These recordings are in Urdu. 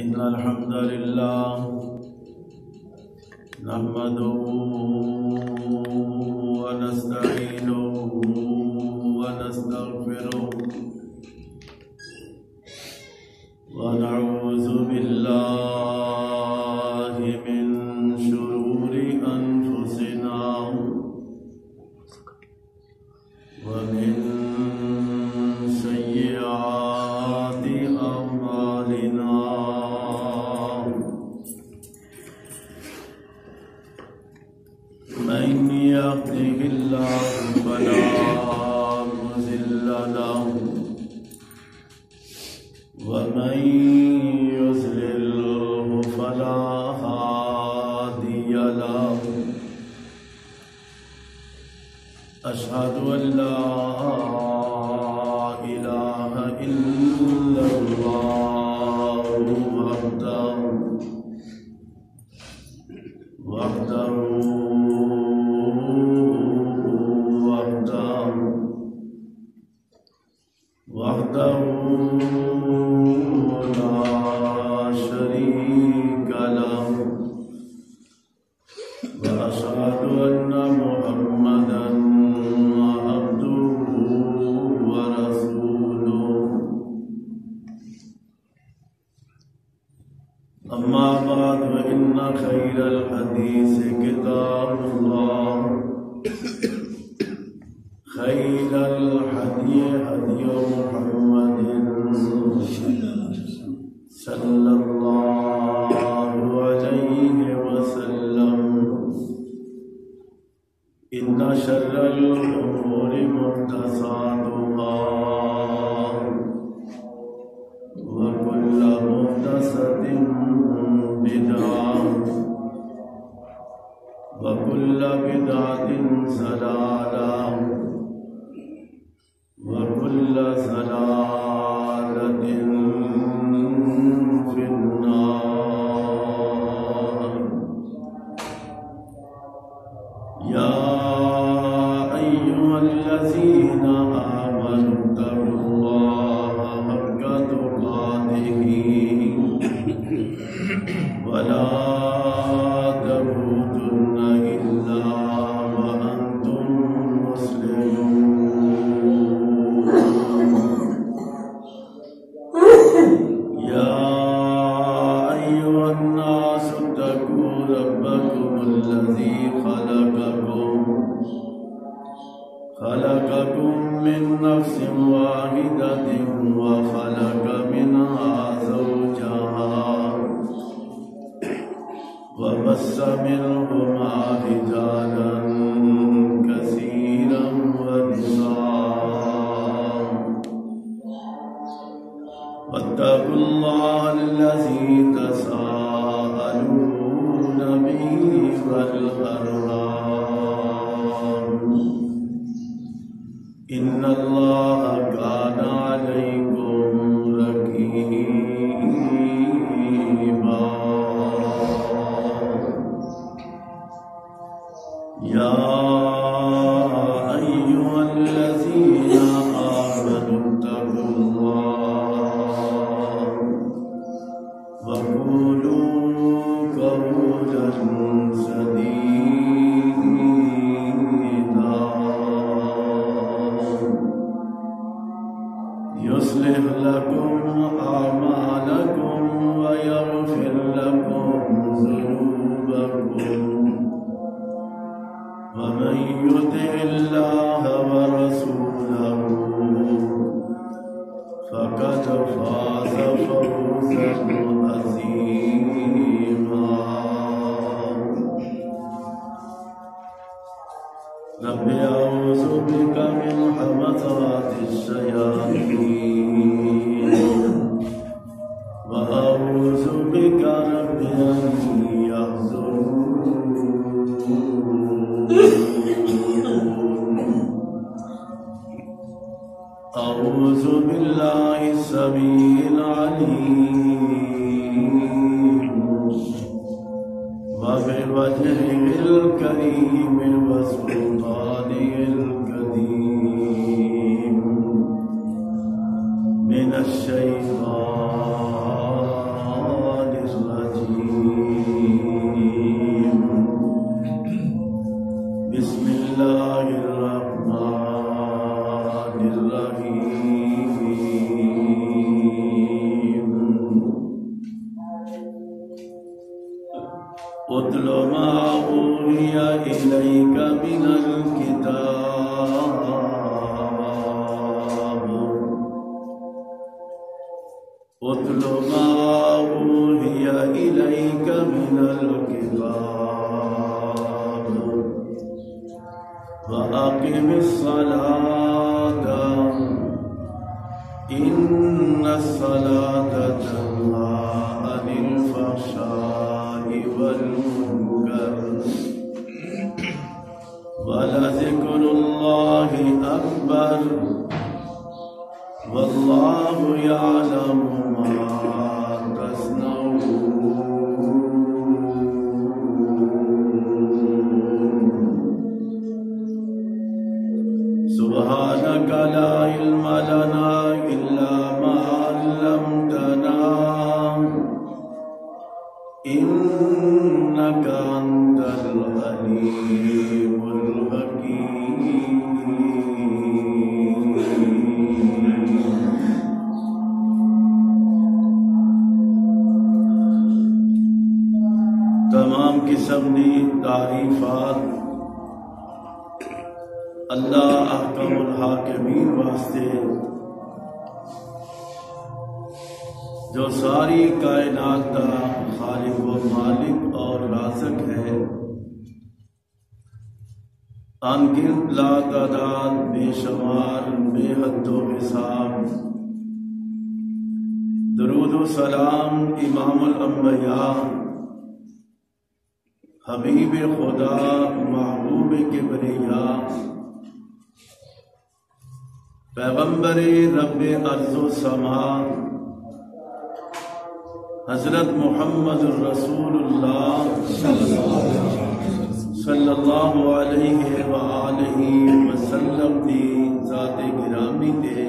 إن الحمد لله نحمده ونستعينه ونستغفره ونعوذ بالله من شرور أنفسنا ومن سيئات أعمالنا من يهده الله فلا مضل له ومن يضلل فلا هادي له أشهد أن لا إله إلا الله وحده لا شريك له وأشهد أن محمدا عبده ورسوله أما بعد فإن خير الحديث كتاب الله خير الهدي هدي محمد صلى الله عليه وسلم إن شر الأمور محدثاتها وكل محدثة بدعة وكل بدعة ضلالة وكل ضلالة في النار يا أيها الذين آمنوا اتقوا الله حق تقاته ولا تموتن إلا وأنتم مسلمون يا أيها الناس اتقوا ربكم الذي خلقكم من نفس واحدة وخلق منها زوجها وبث منهما رجالا كثيرا ونساء واتقوا الله الذي تساءلون به والأرحام إن الله كان عليكم رقيبا يا أيها الذين آمنوا اتقوا الله وقولوا قولا سديدا يصلح لكم أعمالكم ويغفر لكم ذنوبكم ومن يطع الله ورسوله فقد فاز فوزا عظيما رب أعوذ بك من همزات الشياطين وأعوذ بك رب أن يحضرون أعوذ بالله السميع العليم وبوجهه الكريم وسلطانه القديم من الشيطان الرجيم بسم الله الرحمن الرحيم اتل ما أوحي إليك من الكتاب اتل ما أوحي إليك من الكتاب وأقم الصلاة إن الصلاة تنهى عن الفحشاء والمنكر ولذكر الله أكبر والله يعلم ما تصنعون سبحانك لا علم لنا إلا ما علمتنا إنك أنت العليم الحكيم تمام قسم دی تعریفات اللہ احکم الحاکمین واسطے جو ساری کائنات کا خالق و مالک اور رازق ہے، انگنت لا تعداد بے شمار بے حد و حساب، درود و سلام امام الانبیاء حبیب خدا محبوب کبریا پیغمبر رب ارض و سما حضرت محمد الرسول اللہ صلی اللہ علیہ وآلہ وسلم دی ذات گرامی تے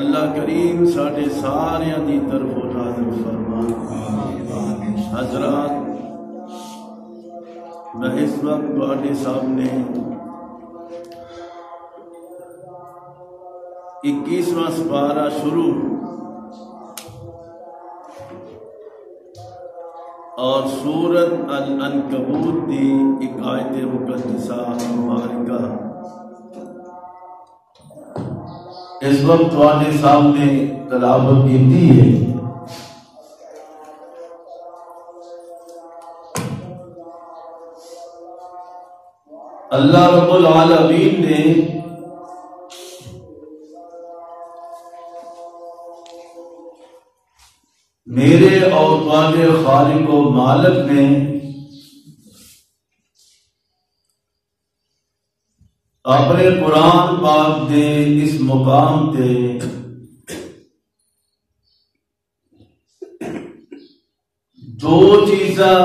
اللہ کریم ساڈے ساریاں دی طرف نازل فرما۔ حضرات، میں اس وقت تواڈے سامنے 21واں سپارہ شروع اور سورت العنکبوت دی ایک آیت مقدسہ مبارکہ اس وقت تواڈے سامنے تلاوت کیتی ہے۔ اللہ رب العالمین نے میرے اور تواڈے خالق و مالک نے اپنے قرآن پاک دے اس مقام تے دو چیزاں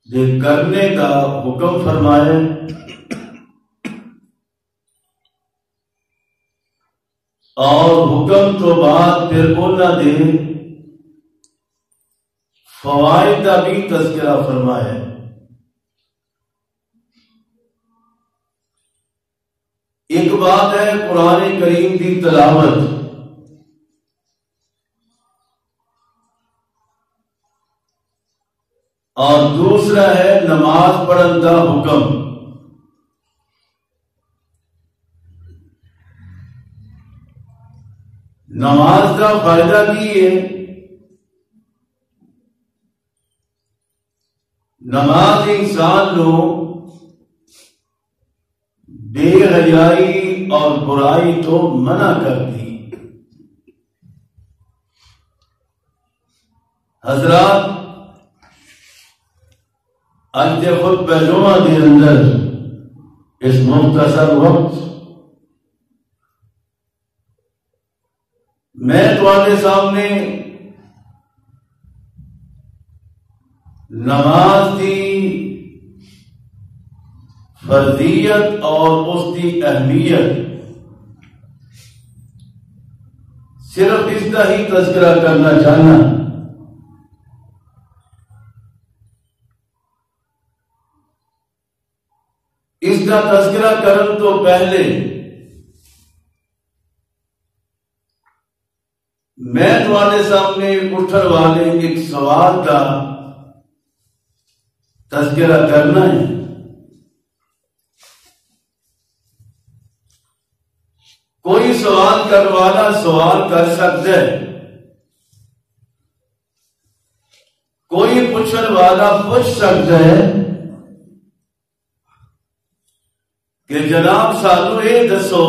دے کرنے کا حکم فرمائے، اور حکم تو بعد پھر انہاں دے فوائد کا بھی تذکرہ فرمائے۔ ایک بات ہے قرآن کریم کی تلاوت، اور دوسرا ہے نماز پڑھن کا حکم۔ نماز کا فائدہ کی ہے؟ نماز انسان کو بے حیائی اور برائی تو منع کرتی۔ حضرات، آج خطبہ جمعہ کے اندر اس مختصر وقت میں تمہارے سامنے نماز کی فرضیت اور اس کی اہمیت صرف اس کا ہی تذکرہ کرنا چاہنا. اس کا تذکرہ کرن تو پہلے میں تمہارے سامنے اٹھن والے ایک سوال کا تذکرہ کرنا ہے. کوئی سوال کرنے والا سوال کر سکتا ہے، کوئی پوچھنے والا پوچھ سکتا ہے کہ جناب سانو یہ دسو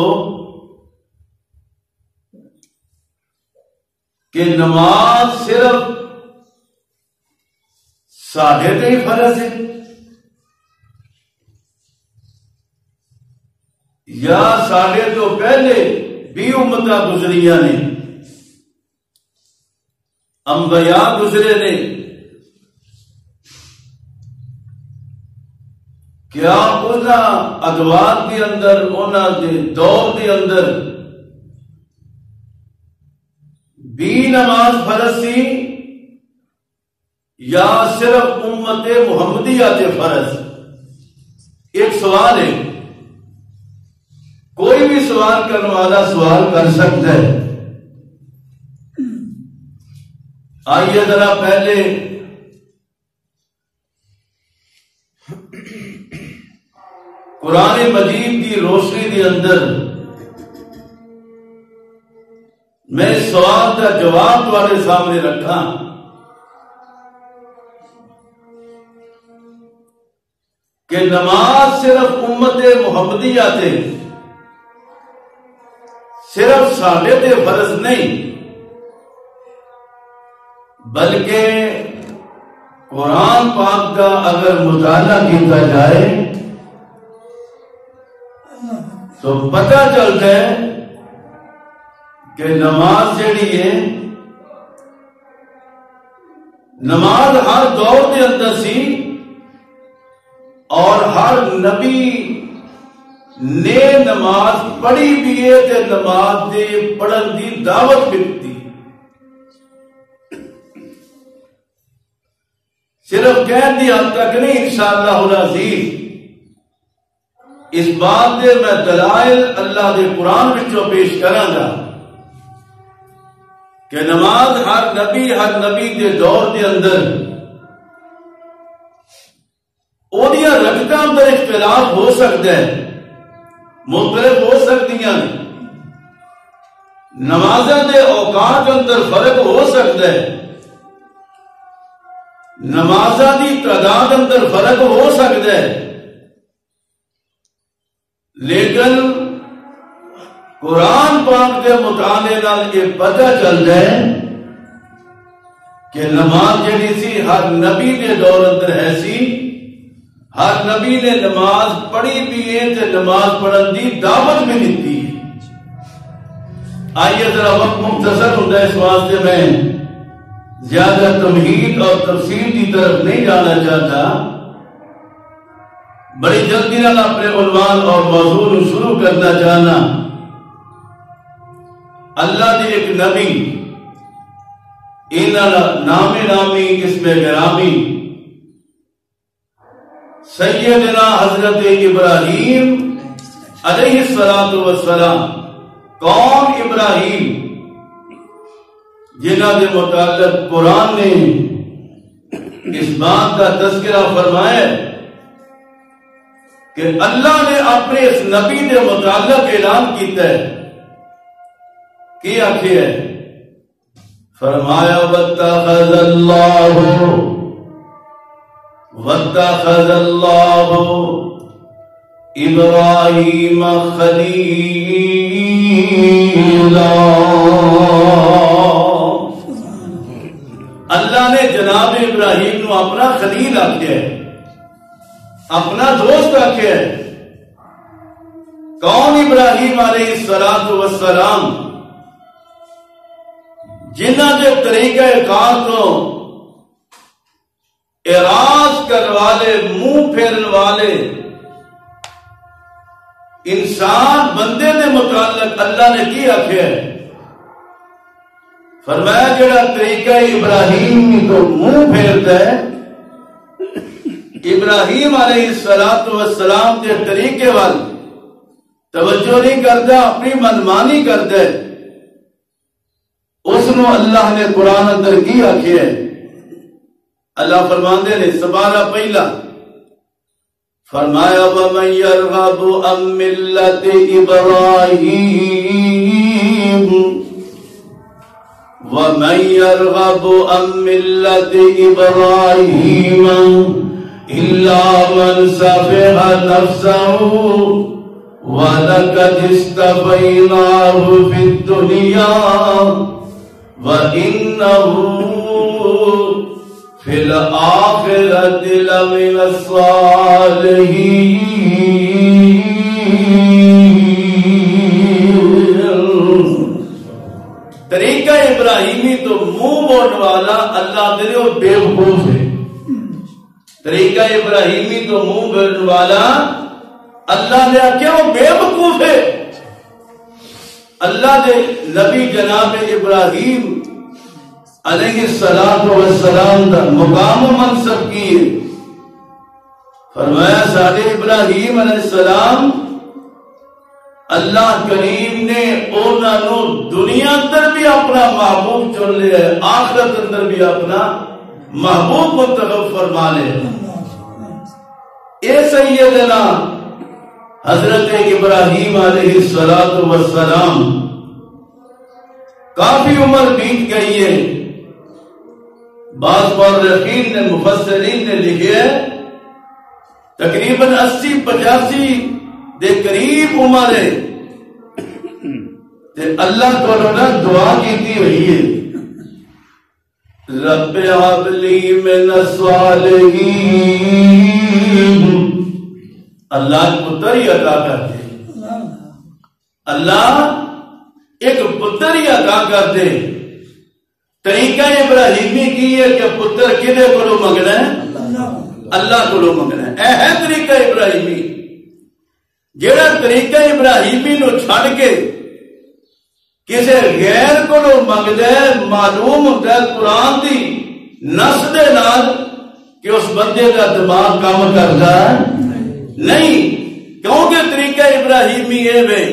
کہ نماز صرف ساڈے تے ہی فرض ہے یا ساڈے تو پہلے بھی امتاں گزریاں نے، انبیاء گزرے نے، کیا انہاں ادوار کے اندر انہاں دے دور کے اندر بھی نماز فرض سی یا صرف امت محمدیہ تے فرض؟ ایک سوال ہے، کوئی بھی سوال کرنے والا سوال کر سکتا ہے. آئیے ذرا پہلے قرآن مجید کی روشنی کے اندر میں اس سوال کا جواب تمہارے سامنے رکھا کہ نماز صرف امت محمدیہ تے صرف ساڈے تے فرض نہیں بلکہ قرآن پاک کا اگر مطالعہ کیا جائے تو پتہ چلتا ہے کہ نماز جڑی ہے، نماز ہر دور کے اندر سی اور ہر نبی نے نماز پڑھی بھی ہے تے نماز دے پڑھن دی دعوت ملتی. صرف کہن دی حد تک نہیں، انشاءاللہ العزیز اس بات دے میں دلائل اللہ دے قرآن وچوں پیش کراں گا کہ نماز ہر نبی دے دور دے اندر اودیاں رکعتاں اندر اختلاف ہو سکتا ہے، مختلف ہو سکتی ہیں، نمازاں دے اوقات اندر فرق ہو سکتا ہے، نمازاں دی تعداد اندر فرق ہو سکتا ہے، لیکن قرآن پاک کے مطالعے نال یہ پتہ چلتا ہے کہ نماز جڑی سی ہر نبی کے دور اندر ہے سی، ہر نبی نے نماز پڑھی بھی ہے تے نماز پڑھن دی دعوت بھی دیتی ہے. آئیے ذرا وقت مختصر ہوتا ہے، اس واسطے میں زیادہ تمہید اور تفصیل کی طرف نہیں جانا چاہتا، بڑی جلدی نال اپنے عنوان اور موضوع شروع کرنا چاہنا. اللہ دی ایک نبی نام نامی اسم گرامی سیدنا حضرت ابراہیم علیہ السلام، کون ابراہیم جنہ کے متعلق قرآن نے اس بات کا تذکرہ فرمایا کہ اللہ نے اپنے اس نبی کے متعلق اعلان کیتا ہے، کیا ہے؟ فرمایا وَاتَّخَذَ اللَّهُ إِبْرَاهِيمَ خَلِيلًا. اللہ نے جناب ابراہیم نو اپنا خلیل آکھیا ہے، اپنا دوست آکھیا ہے. کون ابراہیم علیہ السلام؟ جنہ کے طریقہ کار کو اعراض کرنے والے، منہ پھیرن والے، انسان بندے دے متعلق اللہ نے کی آخیا ہے؟ فرمایا جڑا طریقہ ابراہیم تو منہ پھیرتا ہے، ابراہیم علیہ السلام کے طریقے وال توجہ نہیں کرتا، اپنی منمانی کرتا ہے، اس نو اللہ نے قرآن اندر کی آخیا ہے؟ اللہ فرماندے نے سپارہ پہلا فرمایا وَمَن يَرْغَبُ عَن مِّلَّةِ إِبْرَاهِيمَ وَمَن يَرْغَبُ عَن مِّلَّةِ إِبْرَاهِيمَ إِلَّا مَن سَفِهَ نَفْسَهُ وَلَقَدِ اصْطَفَيْنَاهُ فِي الدُّنْيَا وَإِنَّهُ فِي الْآخِرَةِ لَمِنَ الصَّالِحِينَ۔ طریقہ ابراہیمی تو منہ بولنے والا اللہ دے وہ بے وقوف ہے۔ طریقہ ابراہیمی تو منہ بولنے والا اللہ نے کیا وہ بے وقوف ہے۔ اللہ دے نبی جناب ابراہیم علیہ السلام دا مقام و منصب کی ہے۔ فرمایا سارے ابراہیم علیہ السلام اللہ کریم نے انہوں دنیا اندر بھی اپنا محبوب چن لیا ہے، آخرت اندر بھی اپنا محبوب منتخب فرما لے۔ اے سیدنا حضرت ابراہیم علیہ السلام کافی عمر بیت گئی ہے۔ بعض مورخین نے مفسرین نے لکھے تقریباً 80-85 دے قریب عمر ہے تے اللہ کو دعا کی ہوئی ہے رب هب لی من الصالحین، اللہ پتر ہی عطا کرتے، اللہ ایک پتر ہی عطا کرتے۔ طریقہ ابراہیمی کی ہے کہ پتر کدے کو منگنا ہے؟ اللہ کو منگنا ہے۔ اے ہے طریقہ ابراہیمی۔ جیڑا طریقہ ابراہیمی نو چھڑ کے کسی غیر کو منگدا ہے، معلوم ہوتا ہے قرآن دی نص دے نال کہ اس بندے کا دماغ کام کرتا نہیں، کیونکہ طریقہ ابراہیمی یہ ہے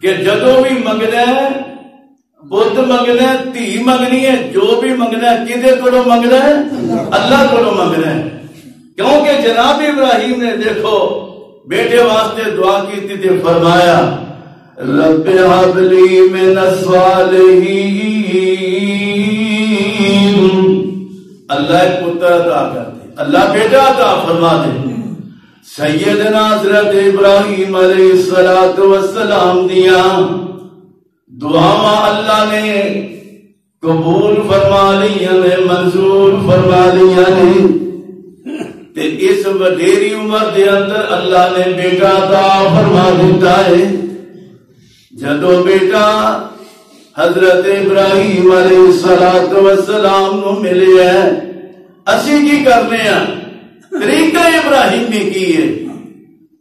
کہ جدوں بھی منگنا ہے، بت منگنا ہے، دھی منگنی ہے، جو بھی منگنا ہے کدے کو منگنا ہے؟ اللہ کو منگنا ہے۔ کیونکہ جناب ابراہیم نے دیکھو بیٹے واسطے دعا کی تھی، فرمایا رب هب لی من الصالحین، اللہ ایک پتر عطا کر دے، اللہ بیٹا عطا فرما دے۔ سیدنا حضرت ابراہیم علیہ السلام دیا دعاواں اللہ نے قبول فرما لیا نے، منظور فرما لیا نے، تے اس وڈیری عمر دے اندر اللہ نے بیٹا عطا فرما دیتا ہے۔ جدو بیٹا حضرت ابراہیم علیہ السلام نو ملے ہے، اسی کی کرنے ہیں؟ طریقہ ابراہیمی کی ہے۔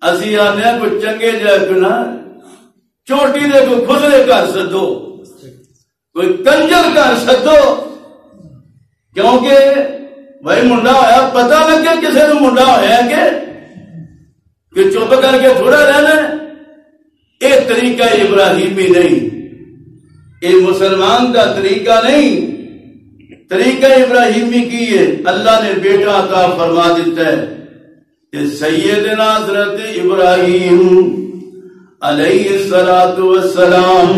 اسی آنے کوئی چنگے جائے نا چوٹی دے کوئی خدرے کر سدو، کوئی کنجر کر سدو، کیونکہ بھائی منڈا ہویا پتہ لگے کسی نے منڈا ہویا کہ چپ کر کے تھوڑا رہنا۔ یہ طریقہ ابراہیمی نہیں، یہ مسلمان کا طریقہ نہیں۔ طریقہ ابراہیمی کی ہے، اللہ نے بیٹا عطا فرما دیتا ہے کہ سیدنا حضرت ابراہیم علیہ السلام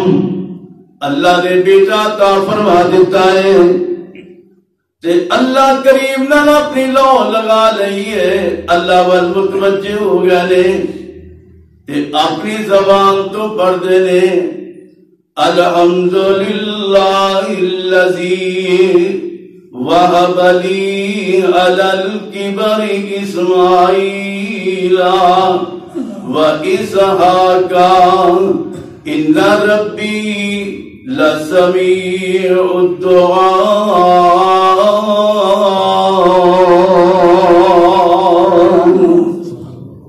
اللہ نے بیٹا عطا فرما دیتا ہے تے اللہ کریم نے اپنی لو لگا لئی ہے، اللہ وال متوجہ ہو گیا نے تے اپنی زبان تو پڑھ دے نے الحمدللہ الذی وہب لی علی الکبر اسماعیل واسحاق ان ربی لسمیع الدعاء۔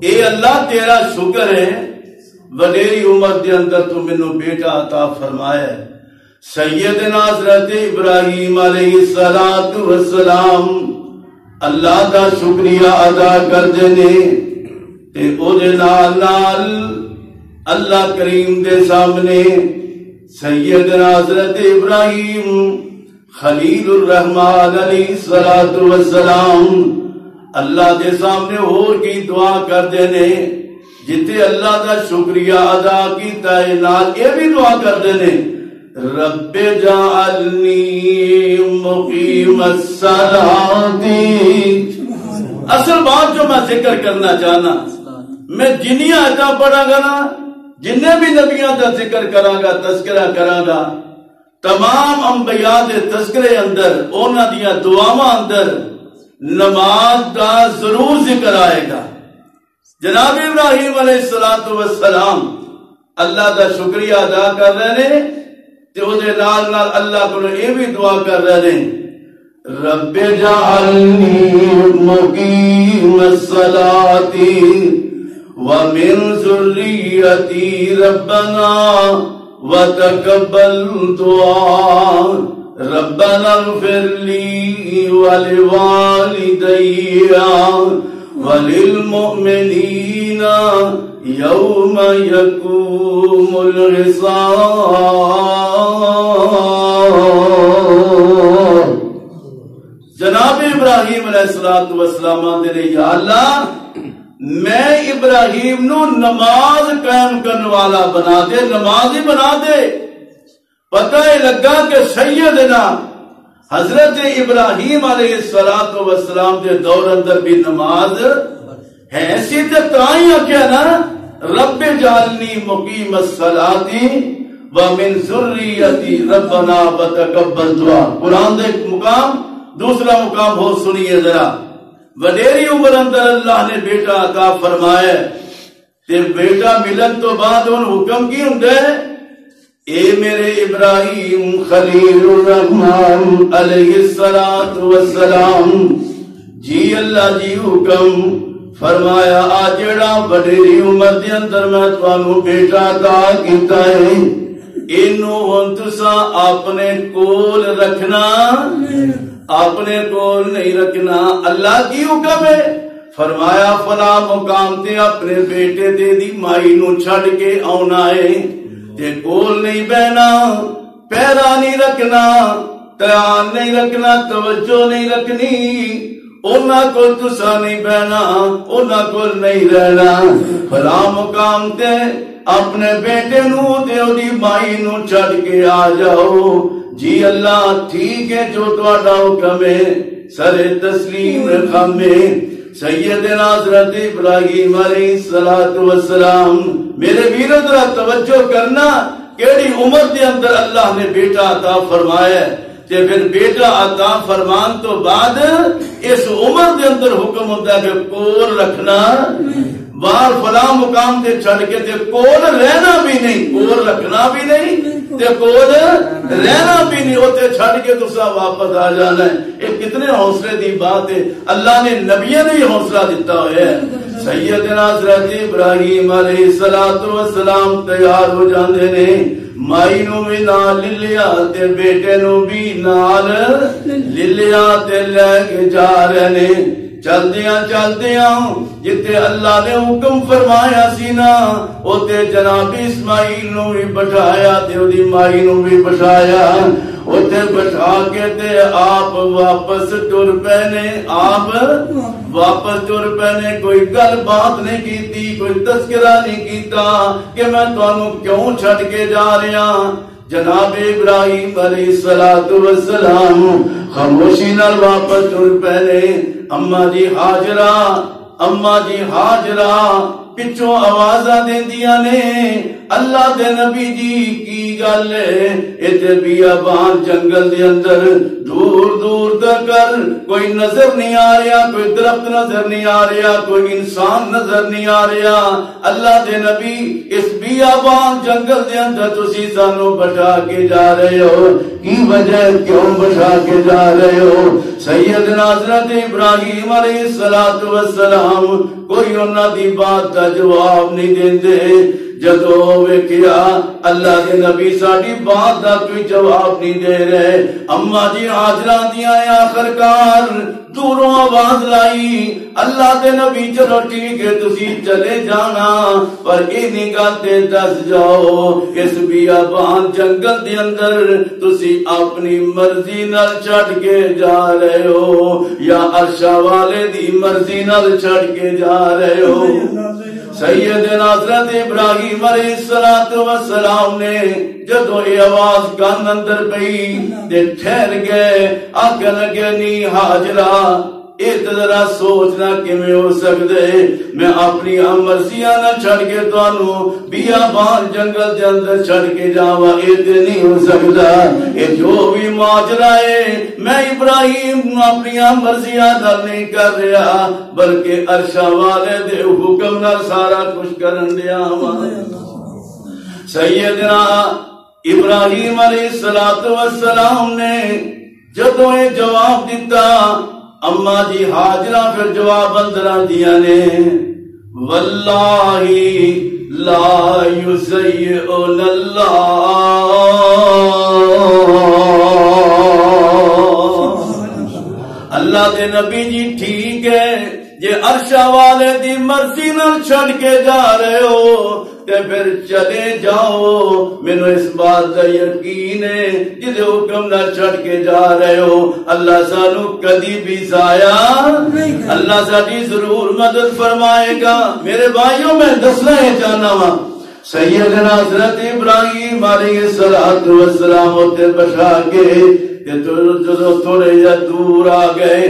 اے اللہ تیرا شکر ہے وڈیری عمر دے اندر تو مینوں بیٹا عطا فرمایا ہے۔ سیدنا حضرت ابراہیم علیہ السلام اللہ دا شکریہ ادا کردے نے تے او دے نال نال اللہ کریم دے سامنے سیدنا حضرت ابراہیم خلیل الرحمن علیہ السلام اللہ دے سامنے اور کی دعا کردے نے جتے اللہ دا شکریہ ادا کیتا ہے نال اے بھی دعا کردے نے رب جعلنی مقیم الصلاۃ۔ اصل بات جو میں ذکر کرنا چاہنا، میں جنیاں آیتاں پڑھا گا نا، جنہیں بھی نبیاں دا ذکر کراں گا، تذکرہ کراں گا، تمام انبیاء دے تذکرے اندر انہاں دیاں دعاواں اندر نماز دا ضرور ذکر آئے گا۔ جناب ابراہیم علیہ السلام اللہ دا شکریہ ادا کر رہے ہیں تے او دے نال نال اللہ کو یہ بھی دعا کر رہے ہیں رب جعلنی مقیم الصلاۃ ومن ذریتی ربنا وتقبل دعاء ربنا اغفر لی ولوالدی وللمؤمنین یوم یقوم الحساب۔ جناب ابراہیم علیہ السلام دے یا اللہ میں ابراہیم نو نماز قائم کرنے والا بنا دے، نمازی بنا دے۔ پتہ لگا کہ سیدنا حضرت ابراہیم علیہ السلام دے دور اندر بھی نماز ہے، اسی تے تائیں کیا نا رب جعلنی مقیم الصلاۃ ومن ذریتی ربنا وتقبل دعا۔ قرآن دے مقام دوسرا مقام ہو سنیے ذرا، وڈیری عمر اندر اللہ نے بیٹا عطا فرمایا تے بیٹا ملن تو بعد ان حکم کی ہوندے اے میرے ابراہیم خلیل الرحمن علیہ السلام جی اللہ جی حکم فرمایا آ جڑا وڈیری عمر دے اندر میں تانوں بیٹا عطا کیتا ہے اینو ہن تساں اپنے کول رکھنا، اپنے کول نہیں رکھنا۔ اللہ کی حکم ہے، فرمایا فلاں مقام تے اپنے بیٹے دے دی مائی نو چھڑ کے آنا ہے تے کول نہیں بہنا، پیرا نہیں رکھنا، دھیان نہیں رکھنا، توجہ نہیں رکھنی، اونا کول تسا نہیں بہنا، اونا کول نہیں رہنا۔ فلاں مقام تے اپنے بیٹے نو تے دی مائی نو چھڑ کے آ جاؤ۔ جی اللہ ٹھیک ہے جو تہاڈا حکم ہے، سر تسلیم رکھامے سیدنا حضرت ابراہیم علیہ السلام۔ میرے ویرو ذرا توجہ کرنا، کیڑی عمر دے اندر اللہ نے بیٹا عطا فرمایا ہے تے پھر بیٹا عطا فرمان تو بعد اس عمر دے اندر حکم ہوتا ہے کہ کول رکھنا، باہر فلاں مقام تے چھڑ کے تے کول رہنا بھی نہیں، کول رکھنا بھی نہیں تے کول رہنا بھی نہیں، ہوتے چھڑ کے تسا واپس آ جانا ہے۔ یہ کتنے حوصلے دی بات ہے، اللہ نے نبیوں نے حوصلہ دیتا ہوا ہے۔ سیدنا حضرت ابراہیم علیہ السلام تیار ہو جاندے نے، مائی نو بھی نال لیا تے بیٹے نو بھی نال لیا تے لے کے جا رہے نے۔ چلدیاں جتے اللہ نے حکم فرمایا سی نا اوتے جناب اسماعیل نو بھی بٹھایا تے اودی مائی نو بھی بٹھایا، اوتے بٹھا کے تے آپ واپس ٹر پے نے، آپ واپس ٹر پے نے۔ کوئی گل بات نہیں کیتی، کوئی تذکرہ نہیں کیتا کہ میں تانوں کیوں چھڈ کے جا رہا۔ جناب ابراہیم علیہ السلام خاموشی نال واپس ٹر پے نے۔ اما جی ہاجرہ پچھوں آوازاں دیندیاں نے، اللہ دے نبی جی کی گل ہے؟ ایتھے بیابان جنگل دے اندر دور دور تک کوئی نظر نہیں آ رہا، کوئی درخت نظر نہیں آ رہا، کوئی انسان نظر نہیں آ رہا۔ اللہ دے نبی اس بیابان جنگل دے اندر تسی سانو بٹھا کے جا رہے ہو، کی وجہ کیوں بٹھا کے جا رہے ہو؟ سیدنا حضرت ابراہیم علیہ السلام کوئی انہاں دی بات کا جواب نہیں دیندے۔ جدو ویکھیا اللہ دے نبی ساڈی بات دا کوئی جواب نہیں دے رہے، اما جی حاجرہ دیاں آخرکار دوروں آواز لائی، اللہ دے نبی چلو ٹھیک ہے تسی چلے جانا، پر اینی گل تے دس جاؤ اس بیابان جنگل دے اندر تسی اپنی مرضی نال چھڈ کے جا رہے ہو یا عرشا والے دی مرضی نال چھڈ کے جا رہے ہو؟ سیدنا حضرت ابراہیم علیہ السلام نے جدو یہ آواز کان اندر پئی تے ٹھہر گئے، آکھن لگے نہیں حاجرہ ایک ذرا سوچنا کیویں ہو سکدے میں اپنی مرضیاں نہ چھڑ کے تانوں بیابان جنگل دے اندر چھڑ کے جاواں، اے تے نہیں ہو سکدا، اے جو بھی ماجرا ہے میں ابراہیم اپنی مرضیاں نال نہیں کر رہا بلکہ عرشا والے دے حکم نال سارا کچھ کرن دیا واں۔ سیدنا ابراہیم علیہ السلام نے جدوں یہ جواب دیتا، اما جی حاجرہ پھر جواب اندر دیا نے، واللہ لا یسیئن اللہ، اللہ دے نبی جی ٹھیک ہے جے عرشا والے دی مرضی نال چھڑ کے جا رہے ہو تے پھر چلے جاؤ، مینو اس بات کا یقین ہے جدے حکم نہ چھڑ کے جا رہے ہو اللہ سانو کدی بھی ضائع، اللہ ساری ضرور مدد فرمائے گا۔ میرے بھائیوں میں دسنا ہے جانا وا سیدنا حضرت ابراہیم علیہ السلام ہوتے بشا کے جو تھوڑے یا دور آ گئے،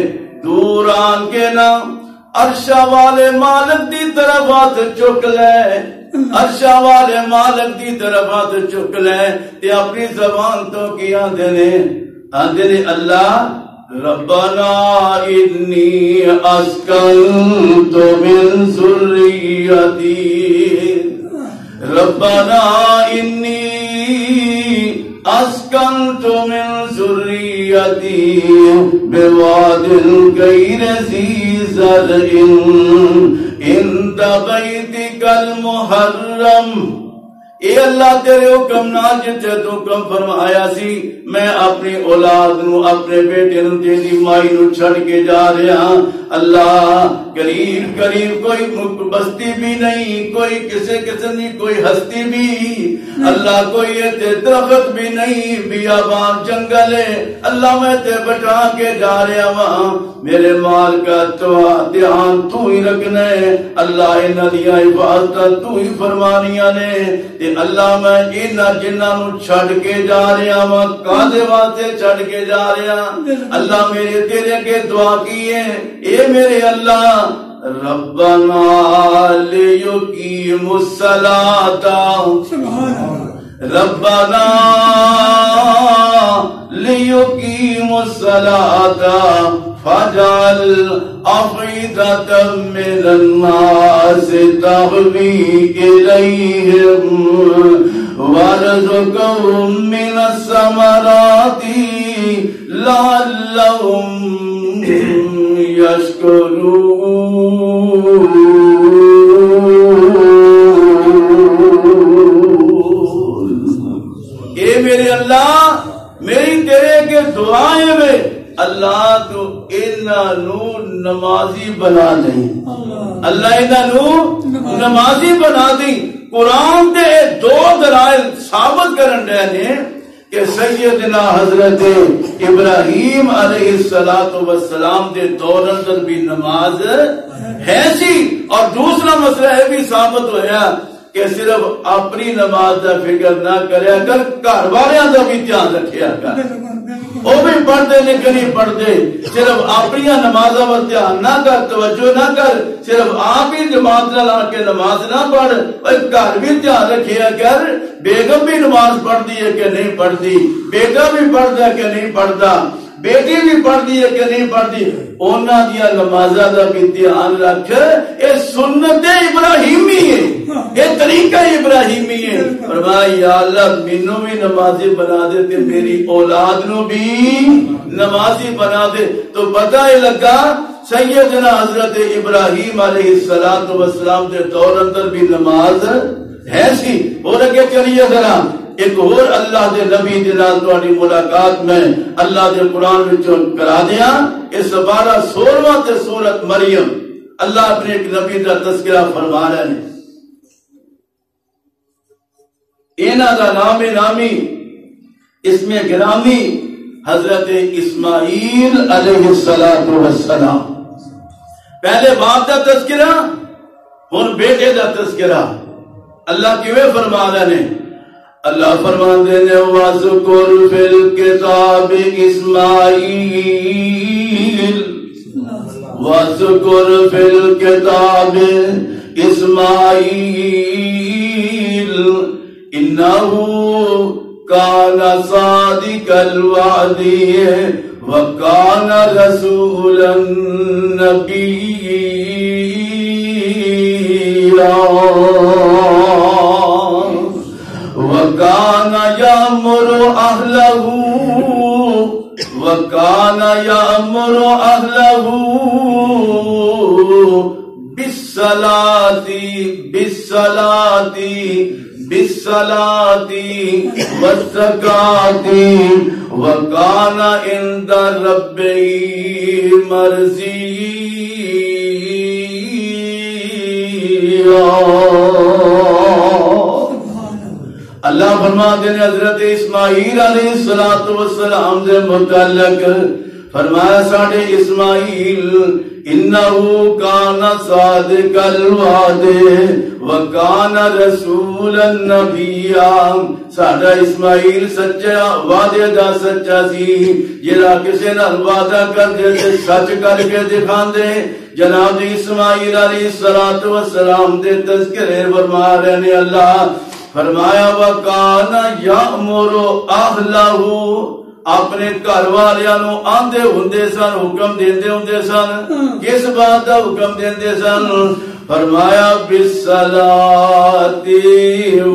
دور آن کے نا عرشا والے مالک دی طرف ہاتھ چک لے، عرشا والے مالک دی طرف ہاتھ چک لے تے اپنی زبان تو کی آندے نے اللہ ربنا انی اسکنت من ذریتی، ربنا انی اسکنت من ذریتی بواد غیر ذی زرع عند بیتک المحرم، اے اللہ تیرے حکم نال جتے تو حکم فرمایا سی میں اپنی اولاد نو اپنے بیٹے نو تیری مائی نو چھڑ کے جا رہا، اللہ قریب قریب کوئی بستی بھی نہیں، کوئی کسی قسم کی کوئی ہستی بھی، اللہ کوئی درخت بھی نہیں، بیابان جنگل ہے، اللہ میں تے بٹا کے جا رہا وہاں، میرے مال کا دھیان تو ہی رکھنا ہے، اللہ انہاں دیاں حفاظت تو ہی فرمانیاں نے، تے اللہ میں انہاں جنہاں نو چھڑ کے جا رہا وا کادے واسطے چھڑ کے جا رہا، اللہ میرے تیرے اگے دعا کی ہے، اے میرے اللہ ربنا لیقیموا الصلاۃ، ربنا لیقیموا الصلاۃ فاجعل افئدة من الناس تهوی الیہم وارزقهم من الثمرات لعلهم یشکرون۔ اے میرے اللہ میری تیرے کے دعائیں میں اللہ تو انہاں نو نمازی بنا دیں، اللہ انہاں نو نمازی بنا دیں۔ قرآن دے دو دلائل ثابت کرن رہے ہیں کہ سیدنا حضرت ابراہیم علیہ السلام دے دور اندر بھی نماز ہے سی، اور دوسرا مسئلہ یہ بھی ثابت ہویا کہ صرف اپنی نماز دا فکر نہ کریا کر، گھر والیاں دا بھی دھیان رکھیا کر، وہ بھی پڑھتے لیکن نہیں پڑھتے، صرف اپنی نمازاں پر دھیان نہ کر، توجہ نہ کر، صرف آپ ہی جماعت نال آ کے نماز نہ پڑھ، گھر بھی دھیان رکھیا کر، بیگم بھی نماز پڑھتی ہے کہ نہیں پڑھتی، بیٹا بھی پڑھتا ہے کہ نہیں پڑھتا، بیٹی بھی پڑھتی ہے کہ نہیں پڑھتی، اونا دیا نمازہ دا بھی دھیان رکھ، اے سنت ابراہیمی ہے، اے طریقہ ابراہیمی ہے، فرمایا یا اللہ مینوں بھی نمازی بنا دے تے میری اولاد نو بھی نمازی بنا دے۔ تو پتہ ہی لگا سیدنا حضرت ابراہیم علیہ السلام دے دور اندر بھی نماز ہے سی. اور اگے چلیے ذرا ایک اور اللہ دے نبی دے نال تہاڈی ملاقات میں اللہ دے قرآن وچوں کرا دیاں. اس 16واں تے سورت مریم اللہ اپنے ایک نبی دا تذکرہ فرما رہے ہیں. اینا دا نام نامی اسم گرامی حضرت اسماعیل علیہ السلام. پہلے باپ دا تذکرہ ہن بیٹے دا تذکرہ. اللہ کیویں فرما رہے ہیں؟ اللہ فرماندے نے وَذْكُرْ فِي الْكِتَابِ إِسْمَاعِيلَ وَذْكُرْ فِي الْكِتَابِ إِسْمَاعِيلَ إِنَّهُ كَانَ صَادِقَ الْوَعْدِ وَكَانَ رَسُولًا نَبِيًّا وَكَانَ يَأْمُرُ أَهْلَهُ بِالصَّلَاةِ وَالزَّكَاةِ وَكَانَ عِندَ رَبِّهِ مَرْضِيًّا. اللہ فرماتے ہیں حضرت اسماعیل علیہ السلام سے متعلق فرمایا ساڑھے اسماعیل انہو کان صادق الوعد وکان رسول النبی. ساڑھا اسماعیل سچا وعدے دا سچا سی جڑا کسے نال وعدہ کر دے سچ کر کے دکھان دے. جناب اسماعیل علیہ السلام دے تذکرے فرما رہے ہیں. اللہ فرمایا وَكَانَ يَأْمُرُ أَهْلَهُ اپنے گھر والیاں نو آندے ہوندے سن حکم دیندے ہوندے سن. کس بات دا حکم دیندے سن؟ فرمایا بِالصَّلَاةِ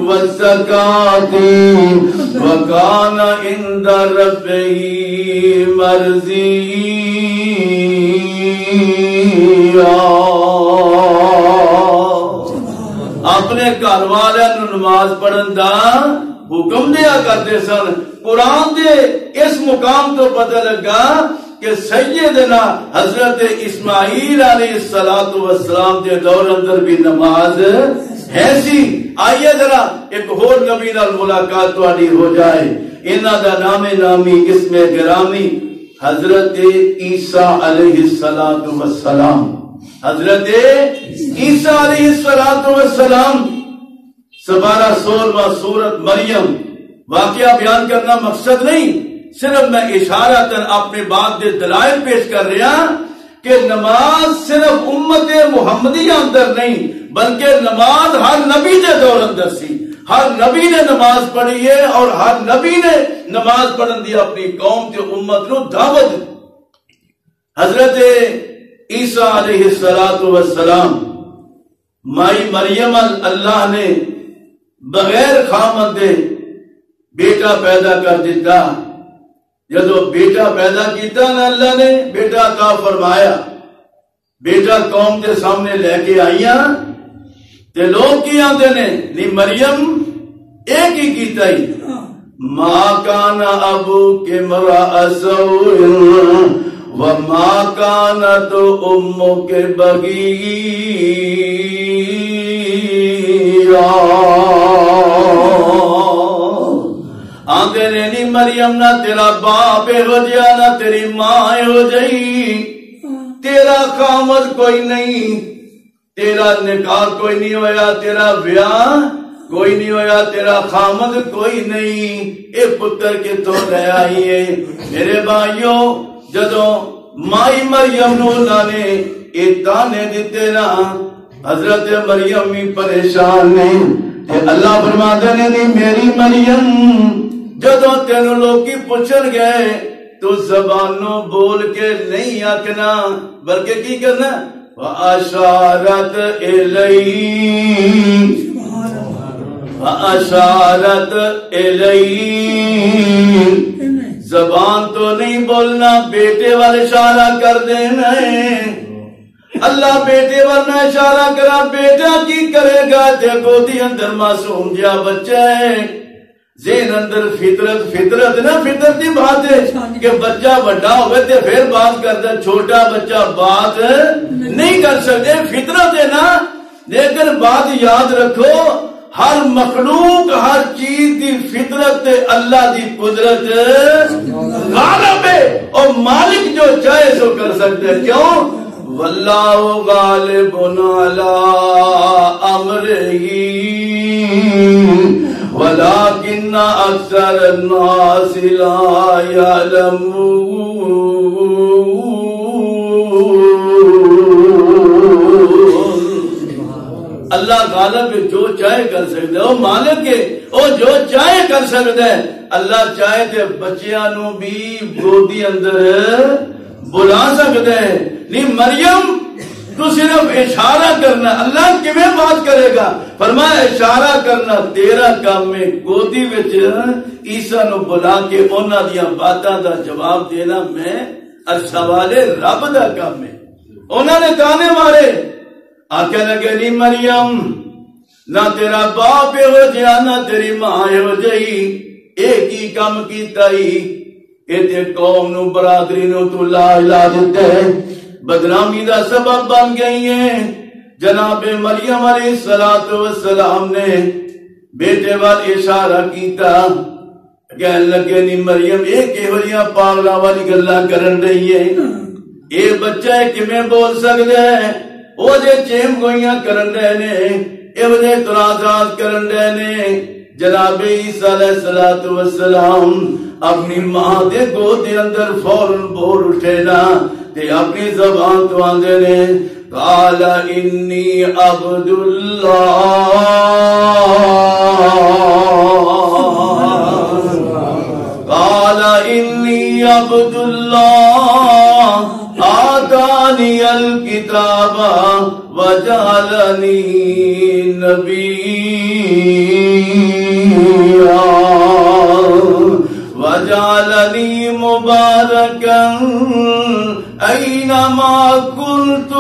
وَالزَّكَاةِ وَكَانَ عِندَ رَبِّهِ مَرْضِيًّا. اپنے گھر والوں نماز پڑھن دا حکم دیا کرتے سن. قرآن دے اس مقام تو پتہ لگا کہ سیدنا حضرت اسماعیل علیہ السلام دے دور اندر بھی نماز ہے سی. آئیے ذرا ایک اور نبی نال ملاقات تہاڈی ہو جائے. انہاں دا نام نامی اسم گرامی حضرت عیسیٰ علیہ السلام. حضرت عیسیٰ علیہ السلام 16واں سورت مریم. واقعہ بیان کرنا مقصد نہیں, صرف میں اشارتاً اپنے بات دے دلائل پیش کر رہا کہ نماز صرف امت محمدیہ اندر نہیں بلکہ نماز ہر نبی دے دور اندر سی. ہر نبی نے نماز پڑھی ہے اور ہر نبی نے نماز پڑھن دی اپنی قوم تے امت نو دعوت. حضرت عیسیٰ علیہ السلام مائی مریم اللہ نے بغیر خامد دے بیٹا پیدا کر دیتا. جدو بیٹا پیدا کیتا نا اللہ نے بیٹا عطا فرمایا. بیٹا قوم کے سامنے لے کے آئیاں تے لوگ کی آندے نے نی مریم ایک ہی کیتا ہی ماں کانا ابو کے مرا سوء وما كانت امك بغيا. آندے نے نی مریم نہ تیرا باپ ہو جیا نہ تیری ماں ہو جئی. تیرا خامد کوئی نہیں, تیرا نکاح کوئی نہیں ہویا, تیرا بیاہ کوئی نہیں ہویا, تیرا خامد کوئی نہیں. اے پتر کے تو لے آئی ہے. میرے بھائیوں جدو مائی مریم نو نے اے تانے دیتے نا حضرت مریم بھی پریشان نے. اللہ فرماتے نے میری مریم جدو تینوں لوگ کی پوچھن گئے تو زبانوں بول کے نہیں آکنا بلکہ کی کرنا وَأَشَارَتْ إِلَيْهِ. زبان تو نہیں بولنا, بیٹے والے اشارہ کر دینا. اللہ بیٹے ورنہ اشارہ کرا بیٹا کی کرے گا تے گودی اندر معصوم جا بچہ ہے ذہن اندر فطرت نا فطرت دی بات ہے کہ بچہ بڑا ہوئے تے پھر بات کرتا چھوٹا بچہ بات نہیں کر سکتے فطرت ہے نا لیکن بات یاد رکھو ہر مخلوق ہر چیز دی فطرت تے اللہ دی قدرت غالب ہے اور مالک جو چاہے سو کر سکتے ہیں کیوں واللہ غالب علی امرہ ولكن اکثر الناس لا يعلمون اللہ غالب جو چاہے کر سکتا ہے وہ مالک ہے وہ جو چاہے کر سکتا ہے اللہ چاہے تے بچیاں نو بھی گودی اندر بلا سکتا ہے نہیں مریم تو صرف اشارہ کرنا اللہ کیویں بات کرے گا فرمایا اشارہ کرنا تیرا کام ہے گودی وچ عیسیٰ نو بلا کے انہاں دیاں باتاں دا جواب دینا میں عرشہ والے رب دا کام ہے انہاں نے تانے مارے آکھے لگے نہیں مریم نہ تیرا باپ ہو جیا نہ تیری ماں ہو جئی ایک ہی کام کیتا ہی ایتے قوم نو برادری نو تو لا الہ دیتے بدنامی دا سبب بن گئی ہیں جناب مریم علیہ السلام نے بیٹے وال اشارہ کیتا کہنے لگے نہیں مریم ایک ایوریاں پاگلا والی گلا کرن رہی ہے اے بچہ ہے کہ میں بول سکتا ہے وہ جے چیم گوئیاں کرن رہے نے اے وجہ اعتراضات کرن رہے نے جناب عیسیٰ علیہ السلام اپنی ماں دے گودی اندر فوراً بول اٹھے نا تے اپنی زبان تو آندے نے قال انی عبد اللہ قال انی عبد اللہ آتانی الکتاب وجعلنی نبیّا وجعلنی مبارکا اینما کنت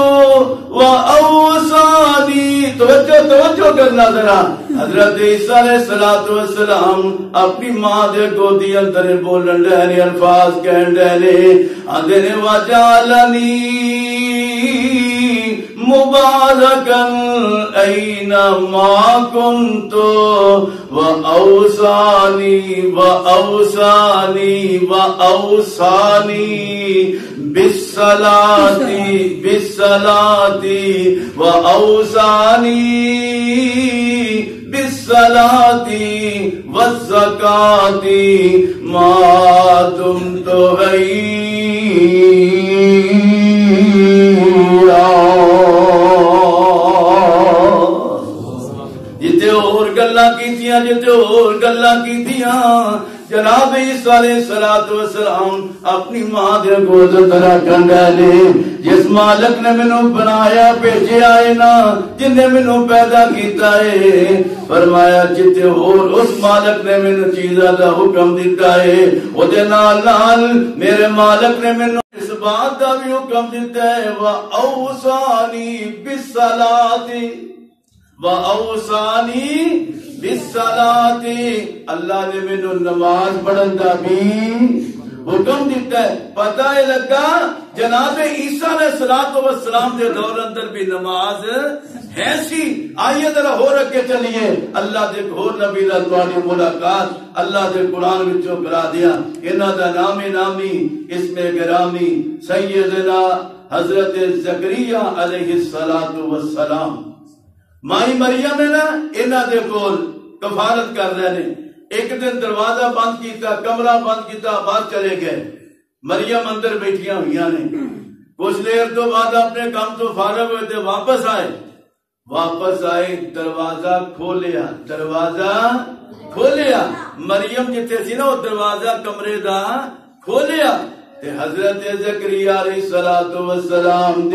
واوصانی توجہ کرنا ذرا حضرت عیسیٰ علیہ السلام اپنی ماں دے گودی اندر بولن رہے الفاظ کہن رہے آندے نے وجعلنی مبارکا اینما کنت واوصانی بالصلاة واوصانی بالصلاة والزکاة ما دمت حیّا جتے اور گلاں کیتیاں جناب عیسیٰ علیہ السلام اپنی ماں دے گود طرح کنڈالے جس مالک نے منو بنایا بھیجے آئے نا جن نے منو پیدا کیتا ہے فرمایا جتے اور اس مالک نے منو چیزہ دا حکم دیتا ہے وہ دے نال میرے مالک نے منو اس بات دا بھی حکم دیتا ہے وَأَوْصَانِي بِالصَّلَاةِ وَأَوْصَانِي بِالصَّلَاةِ اللہ نے منو نماز پڑھن دا بھی حکم دیتا ہے پتہ ہے لگا جناب عیسیٰ علیہ السلام دے دور اندر بھی نماز ہے سی آئیے ذرا ہو رکھے چلیے اللہ دے ہور نبی اللہ ملاقات اللہ دے قرآن وچوں کرا دیا انہاں دا نامی اسم گرامی سیدنا حضرت زکریا علیہ السلام مائی مریم ہے نا انہاں دے کول کفالت کر رہے نے ایک دن دروازہ بند کیتا کمرہ بند کیتا باہر چلے گئے مریم اندر بیٹھیاں ہوئیاں نے کچھ دیر تو بعد اپنے کام تو فارغ ہوئے تھے واپس آئے دروازہ کھولیا مریم جتے سی نا وہ دروازہ کمرے دا کھولیا تے حضرت زکریا علیہ السلام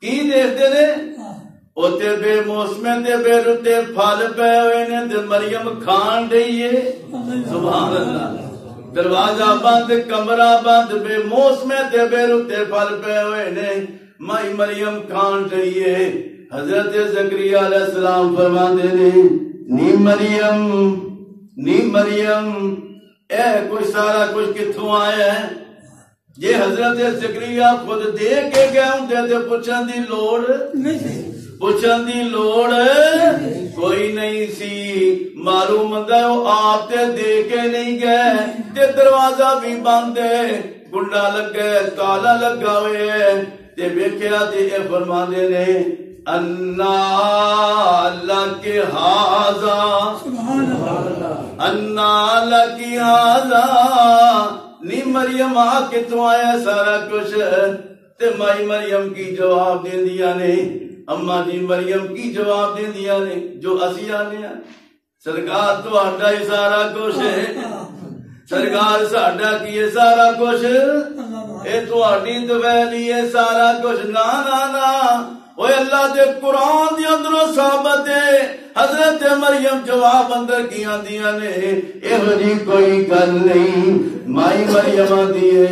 کی دیکھتے نے اوتے بے موسمے تے بے رتے پھل پے ہوئے نے تے مریم کھان رہی ہے سبحان اللہ دروازہ بند کمرہ بند بے موسمے تے بے رتے پھل پے ہوئے نے مائی مریم کھان رہیے حضرت زکریا علیہ السلام فرماندے نے نی مریم اے کوئی سارا کچھ کتھوں آیا ہے یہ حضرت زکریا خود دے کے گئے ہوں تے پوچھن دی لوڑ کوئی نہیں سی معلوم ہوندا او آپ تے دے کے نہیں گئے تے دروازہ بھی بند ہے کنڈا لگا ہے تالا لگا ہوئے تے ویکھیا تے اے فرماندے نے انا لکی ھذا سبحان اللہ انا لکی ھذا نی مریم آ کے تو آیا سارا کچھ تے مائی مریم کی جواب دے دیا نے اما جی مریم کی جواب دے دیا نے جو اسی آنے ہیں سرکار تو آڈا ہی سارا کچھ ہے سرکار ساڈا کی ہے سارا کچھ اے تو آڈی دویلی ہے سارا کچھ نا نا نا اوے اللہ دے قرآن دی اندروں ثابت ہے حضرت مریم جواب اندر کیاں دیا نے ایہو جی کوئی گل نہیں مائی مریم دیئے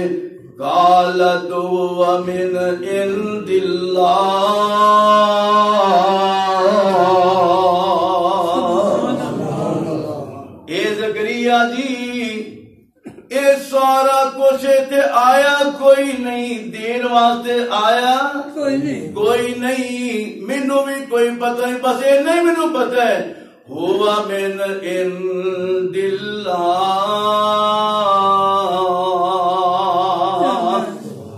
قالت ومن عند اللہ اے زکریا جی اے سارا کچھ تے آیا کوئی نہیں دین واسطے آیا کوئی نہیں مینوں بھی کوئی پتہ نہیں بس اے نہیں مینوں پتہ ہے ہوا من عند اللہ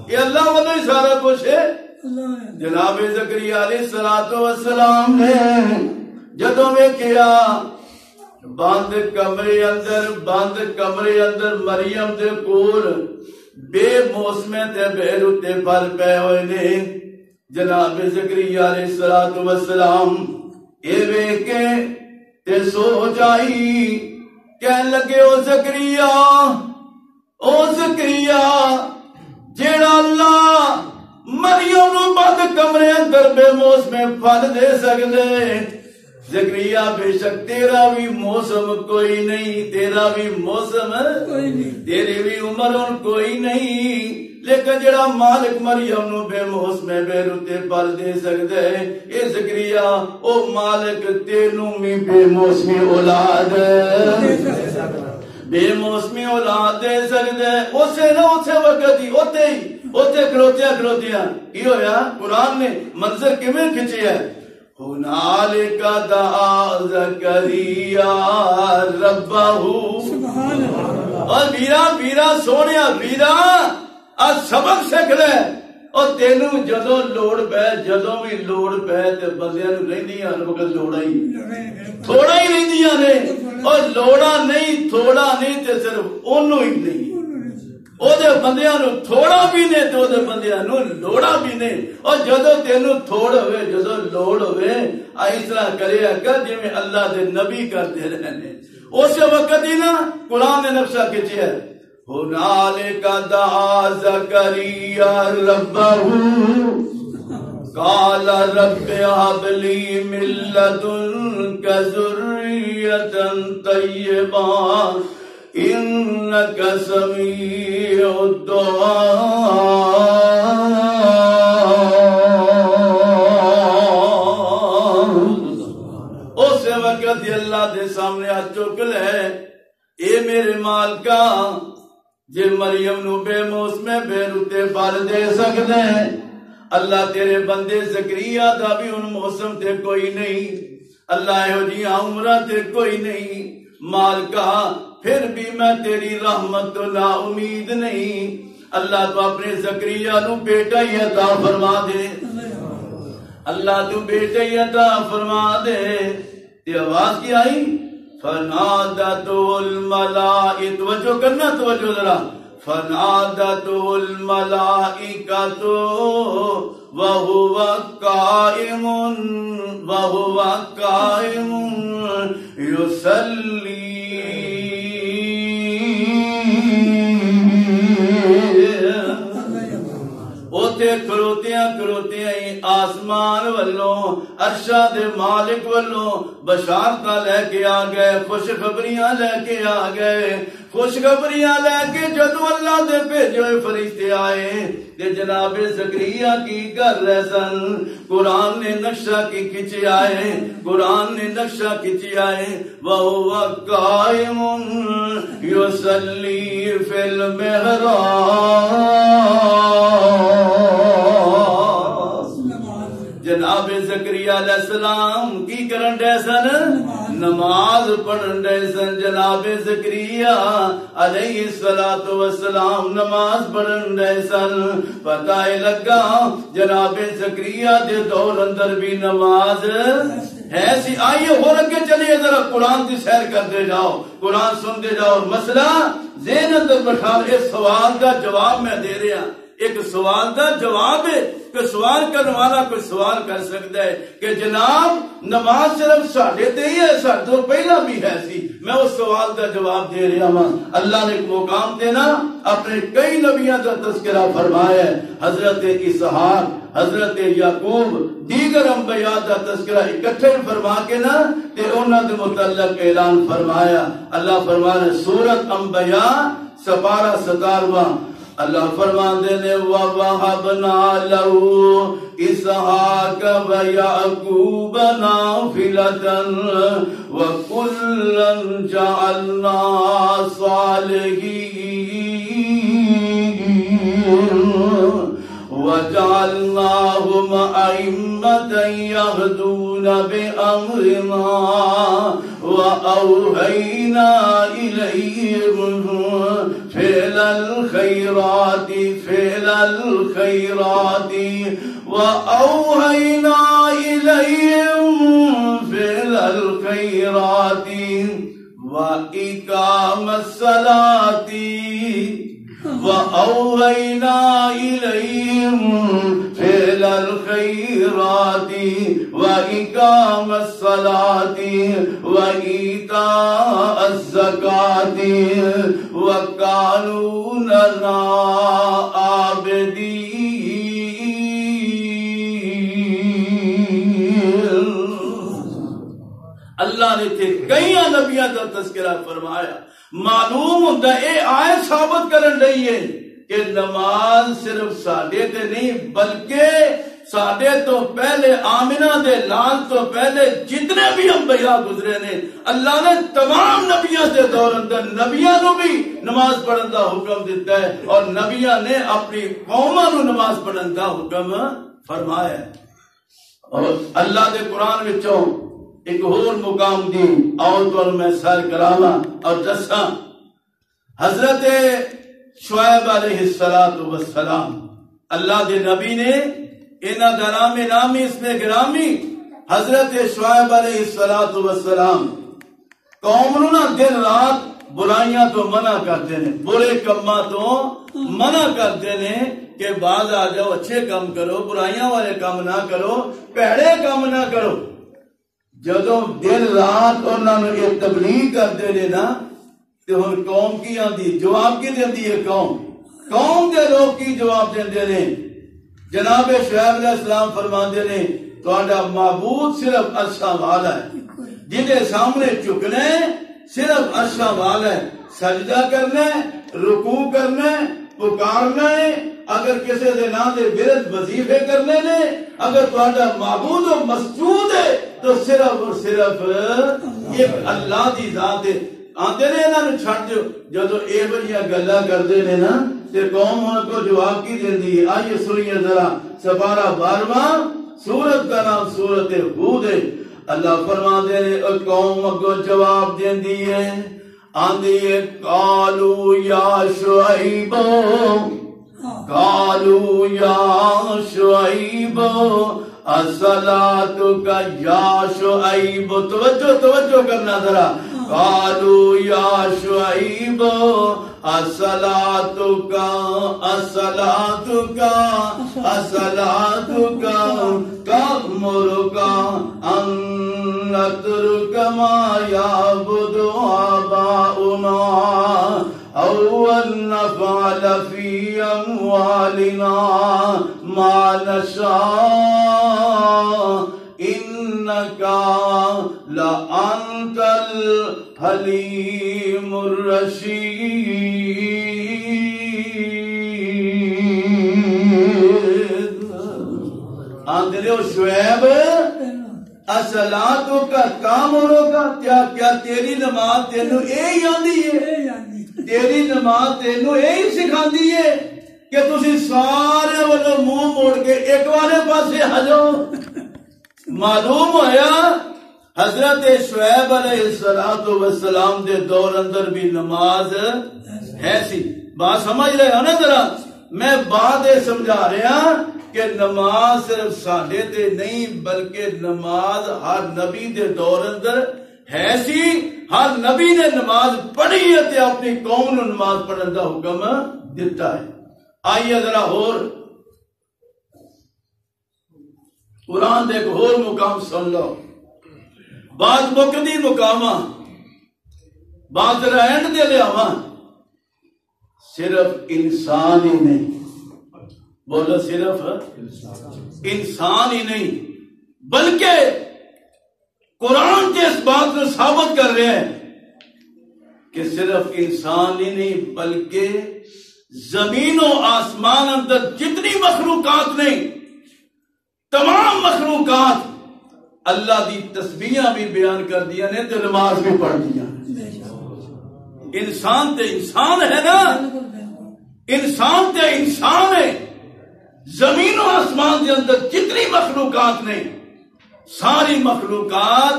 یہ اللہ والا ہی سارا کچھ ہے جناب زکریا علیہ السلام نے جدوں ویکھیا بند کمرے اندر مریم دے کول بے موسمے تے بے رتے پھل پے ہوئے نے جناب زکریا علیہ السلام اے ویکھ کے تے سوچ آئی کہن لگے او زکریا جیڑا اللہ مریم نو بند کمرے اندر بے موسمے پھل دے سکدے زکریا بے شک تیرا بھی موسم کوئی نہیں تیرا بھی موسم تیری بھی عمر کوئی نہیں لیکن جڑا مالک مریم نو بے موسمے بے رتے پھل دے سکدے اے زکریا او مالک تینوں بھی بے موسمی اولاد بے موسمی اولاد دے سکدے اسے نہ اسے وقت ہی اوتے کھلوتیاں کی ہویا قرآن نے منظر کیویں کھچیا ہے ہنالک دعا زکریا ربہ اور ویرا سونیا ویرا آج سبق سکھ لے اور تینوں جدوں لوڑ بھی لوڑ پہ تے بندیاں نو رہندیاں وقت لوڑا ہی تھوڑا ہی رہندیاں نے اور لوڑا نہیں تھوڑا نہیں تے صرف اونوں ہی نہیں او دے بندیاں نو تھوڑا بھی نے تو دے بندیاں نو لوڑا بھی نے اور جدوں تینوں تھوڑ ہوئے جدوں لوڑ ہوئے اس طرح کریا کر جویں اللہ دے نبی کرتے رہنے اس وقت ہی نا قرآن نے نقشہ کھچیا ہے ہنالک دعا زکریا ربہ قال رب هب لي من لدنك ذرية طيبة إنك سميع الدعاء اس وقت اللہ دے سامنے ہاتھ چک لے اے میرے مالکا جے مریم نو بے موسمے بے رتے پھل دے سکدے اللہ تیرے بندے زکریا دا بھی ان موسم تے کوئی نہیں اللہ اے جی عمرہ تے کوئی نہیں مالکا پھر بھی میں تیری رحمت تو نا امید نہیں اللہ تو اپنے زکریا نو بیٹا ہی عطا فرما دے اللہ تو بیٹا ہی عطا فرما دے یہ آواز کی آئی فنادته الملائکۃ توجہ کرنا توجہ ذرا فنادته الملائکۃ وهو قائم يصلي اوتے کھلوتیاں ہی آسمان والوں عرشاں دے مالک والوں بشارتاں لے کے آ گئے، خوشخبریاں لے کے آ گئے، خوشخبریاں لے کے جدو اللہ دے بھیجے ہوئے فرشتے آئے کہ جناب زکریا کی کر رہے سن، قرآن نے نقشہ کی کھچے آئے، قرآن نے نقشہ کھچے آئے، وَهُوَ قَائِمٌ يُصَلِّي فِي الْمِحْرَابِ۔ جناب زکریا علیہ السلام کی کرن ڈے سن؟ نماز پڑھن ڈے سن۔ جناب زکریا علیہ السلام نماز پڑھن ڈے سن۔ پتہ لگا جناب زکریا دے دور اندر بھی نماز ہے سی۔ آئیے ہو لگے چلیے ذرا قرآن کی سیر کرتے جاؤ، قرآن سنتے جاؤ، اور مسئلہ ذہن اندر بٹھا۔ اس سوال کا جواب میں دے رہا، ایک سوال دا جواب ہے کہ سوال کرنے والا کوئی سوال کر سکتا ہے کہ جناب نماز صرف ساڑھے تے ہی ہے، ساڑھے تو پہلا بھی ہے سی۔ میں اس سوال دا جواب دے رہا ہوں۔ اللہ نے ایک مقام دینا اپنے کئی نبیوں کا تذکرہ فرمایا ہے، حضرت اسحاق، حضرت یعقوب، دیگر انبیاء کا تذکرہ اکٹھے فرما کے نا تے انہاں دے متعلق اعلان فرمایا۔ اللہ فرمایا سورۃ انبیاء سپارہ 17واں، اللہ فرماندے نے وَوَهَبْنَا لَهُ إِسْحَاقَ وَيَعْقُوبَ نَافِلَةً وَكُلًّا جَعَلْنَا صَالِحِينَ وَجَعَلْنَاهُمْ أَئِمَّةً يَهْدُونَ بِأَمْرِنَا وَأَوْحَيْنَا إِلَيْهِمْ فِعْلَ الْخَيْرَاتِ وَأَوْحَيْنَا إِلَيْهِمْ فِعْلَ الْخَيْرَاتِ وَإِقَامَ الصَّلَاةِ وَأَوْحَيْنَا إِلَيْهِمْ فِعْلَ الْخَيْرَاتِ وَإِقَامَ الصَّلَاةِ وَإِيتَاءَ الزَّكَاةِ وَكَانُوا لَنَا عَابِدِينَ۔ اللہ نے تھے کئی نبیوں کا تذکرہ فرمایا۔ معلوم ہوتا ہے اے آیت ثابت کرن رہی ہے کہ نماز صرف ساڈے تے نہیں بلکہ ساڈے تو پہلے آمنہ دے لال تو پہلے جتنے بھی انبیاء گزرے نے اللہ نے تمام نبیوں سے دور اندر نبیوں نو بھی نماز پڑھن دا حکم دیتا ہے، اور نبیوں نے اپنی قوماں نو نماز پڑھن دا حکم فرمایا ہے۔ اور اللہ دے قرآن وچوں ایک اور مقام دی اور تو میں سر کراواں اور دساں، حضرت شعیب علیہ السلام اللہ دے نبی نے انہاں دا نامی اس میں گرامی حضرت شعیب علیہ السلام قوم نو نہ دن رات برائیاں تو منع کرتے ہیں، برے کماں تو منع کرتے ہیں کہ باز آ جاؤ، اچھے کام کرو، برائیاں والے کام نہ کرو، پیڑے کام نہ کرو۔ جدوں دن رات انہاں نوں یہ تبلیغ کرتے نے نا تے ہن قوم کی آندی جواب کی دیندی ہے؟ قوم دے لوگ کی جواب دیندے نے؟ جناب شعیب علیہ السلام فرماندے نے تہاڈا معبود صرف عرشاں والا ہے، جہدے سامنے جھکنا ہے صرف عرشاں والا ہے، سجدہ کرنا ہے، رکوع کرنا ہے، پکارنا ہے، اگر کسی دے نام دے ورد وظیفے کرنے نے، اگر تہاڈا معبود و مسجود ہے تو صرف اور صرف ایک اللہ دی ذات ہے۔ آندے نے انہاں نوں چھڈ دیو، جدوں اے بڑیاں گلاں کردے نے نا تے قوم ان کو جواب کی دیندی ہے؟ آئیے سنیے ذرا سپارہ 12واں، سورت کا نام سورت ہود ہے۔ اللہ فرماندے نے او قوم کو جواب دیندی ہے، آندی ہے قالو یا شعیب، قالوا یا شعیب الصلاۃ یا شعیب، توجہ کرنا ذرا، قالوا یا شعیب الصلاۃ تأمرک ان نترک ما یعبد آباؤنا او ان نفعل فی اموالنا ما نشاء إنك لأنت الحليم الرشيد. آندھے ہو شعیب اصلاتوں کا کامروں کا کیا تیری نماز تینوں یہی آندی ہے، تیری نماز تینوں یہی سکھاندی ہے کہ تسی سارے والوں منہ موڑ کے ایک والے پاسے ہجو. معلوم ہویا حضرت شعیب علیہ السلام دے دور اندر بھی نماز ہے سی. بات سمجھ رہے ہو نا ذرا؟ میں بات یہ سمجھا رہا کہ نماز صرف ساڈے تے نہیں بلکہ نماز ہر نبی دے دور اندر ہے سی. ہر نبی نے نماز پڑھی ہے تے اپنی قوم نو نماز پڑھن دا حکم دیتا ہے. آئیے ذرا اور قرآن دے ایک اور مقام سن لو. بات مکدی مقامہ بات ذرا اینڈ دے لے آواں. صرف انسان ہی نہیں، بولو صرف انسان ہی نہیں بلکہ قرآن کے اس بات کو ثابت کر رہے ہیں کہ صرف انسان ہی نہیں بلکہ زمین و آسمان اندر جتنی مخلوقات نہیں، تمام مخلوقات اللہ دی تسبیحاں بھی بیان کر دیا نے تے نماز بھی پڑھ دیا. انسان تے انسان ہے نا، انسان تے انسان ہے. زمین و آسمان کے اندر جتنی مخلوقات نے ساری مخلوقات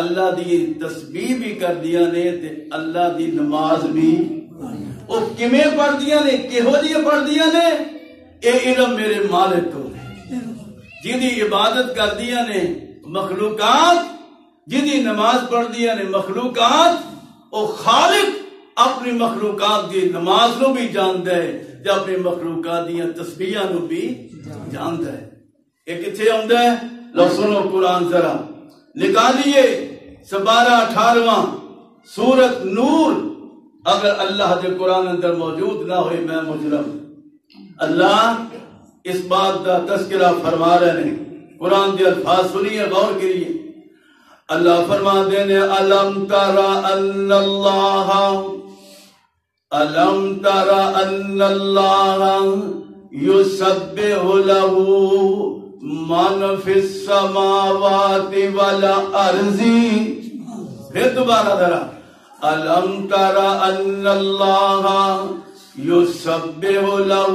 اللہ دی تسبیح بھی کر دیا نے تے اللہ دی نماز بھی وہ کمیں پڑھ دیا نے، کہو جی پڑھ دیا نے. اے علم میرے مالک کو جی عبادت کر دیا نے مخلوقات، جی نماز پڑھ دیا نے مخلوقات. او خالق اپنی مخلوقات کی نماز نو بھی جانتا ہے تے اپنی مخلوقات دیاں تسبیحاں نو بھی جانتا ہے. یہ کتھے آندا ہے؟ لو سنو قرآن ذرا نکالیے 12-18 سورت نور. اگر اللہ دے قرآن اندر موجود نہ ہوئے میں مجرم. اللہ اس بات کا تذکرہ فرما رہے ہیں. قرآن دے الفاظ سنیے، غور کریے. اللہ فرما دینے الم ترى ان اللہ الم ترى ان اللہ یسبح له من فی السماوات والارض. پھر دوبارہ ذرا الم ترى ان اللہ یسبح له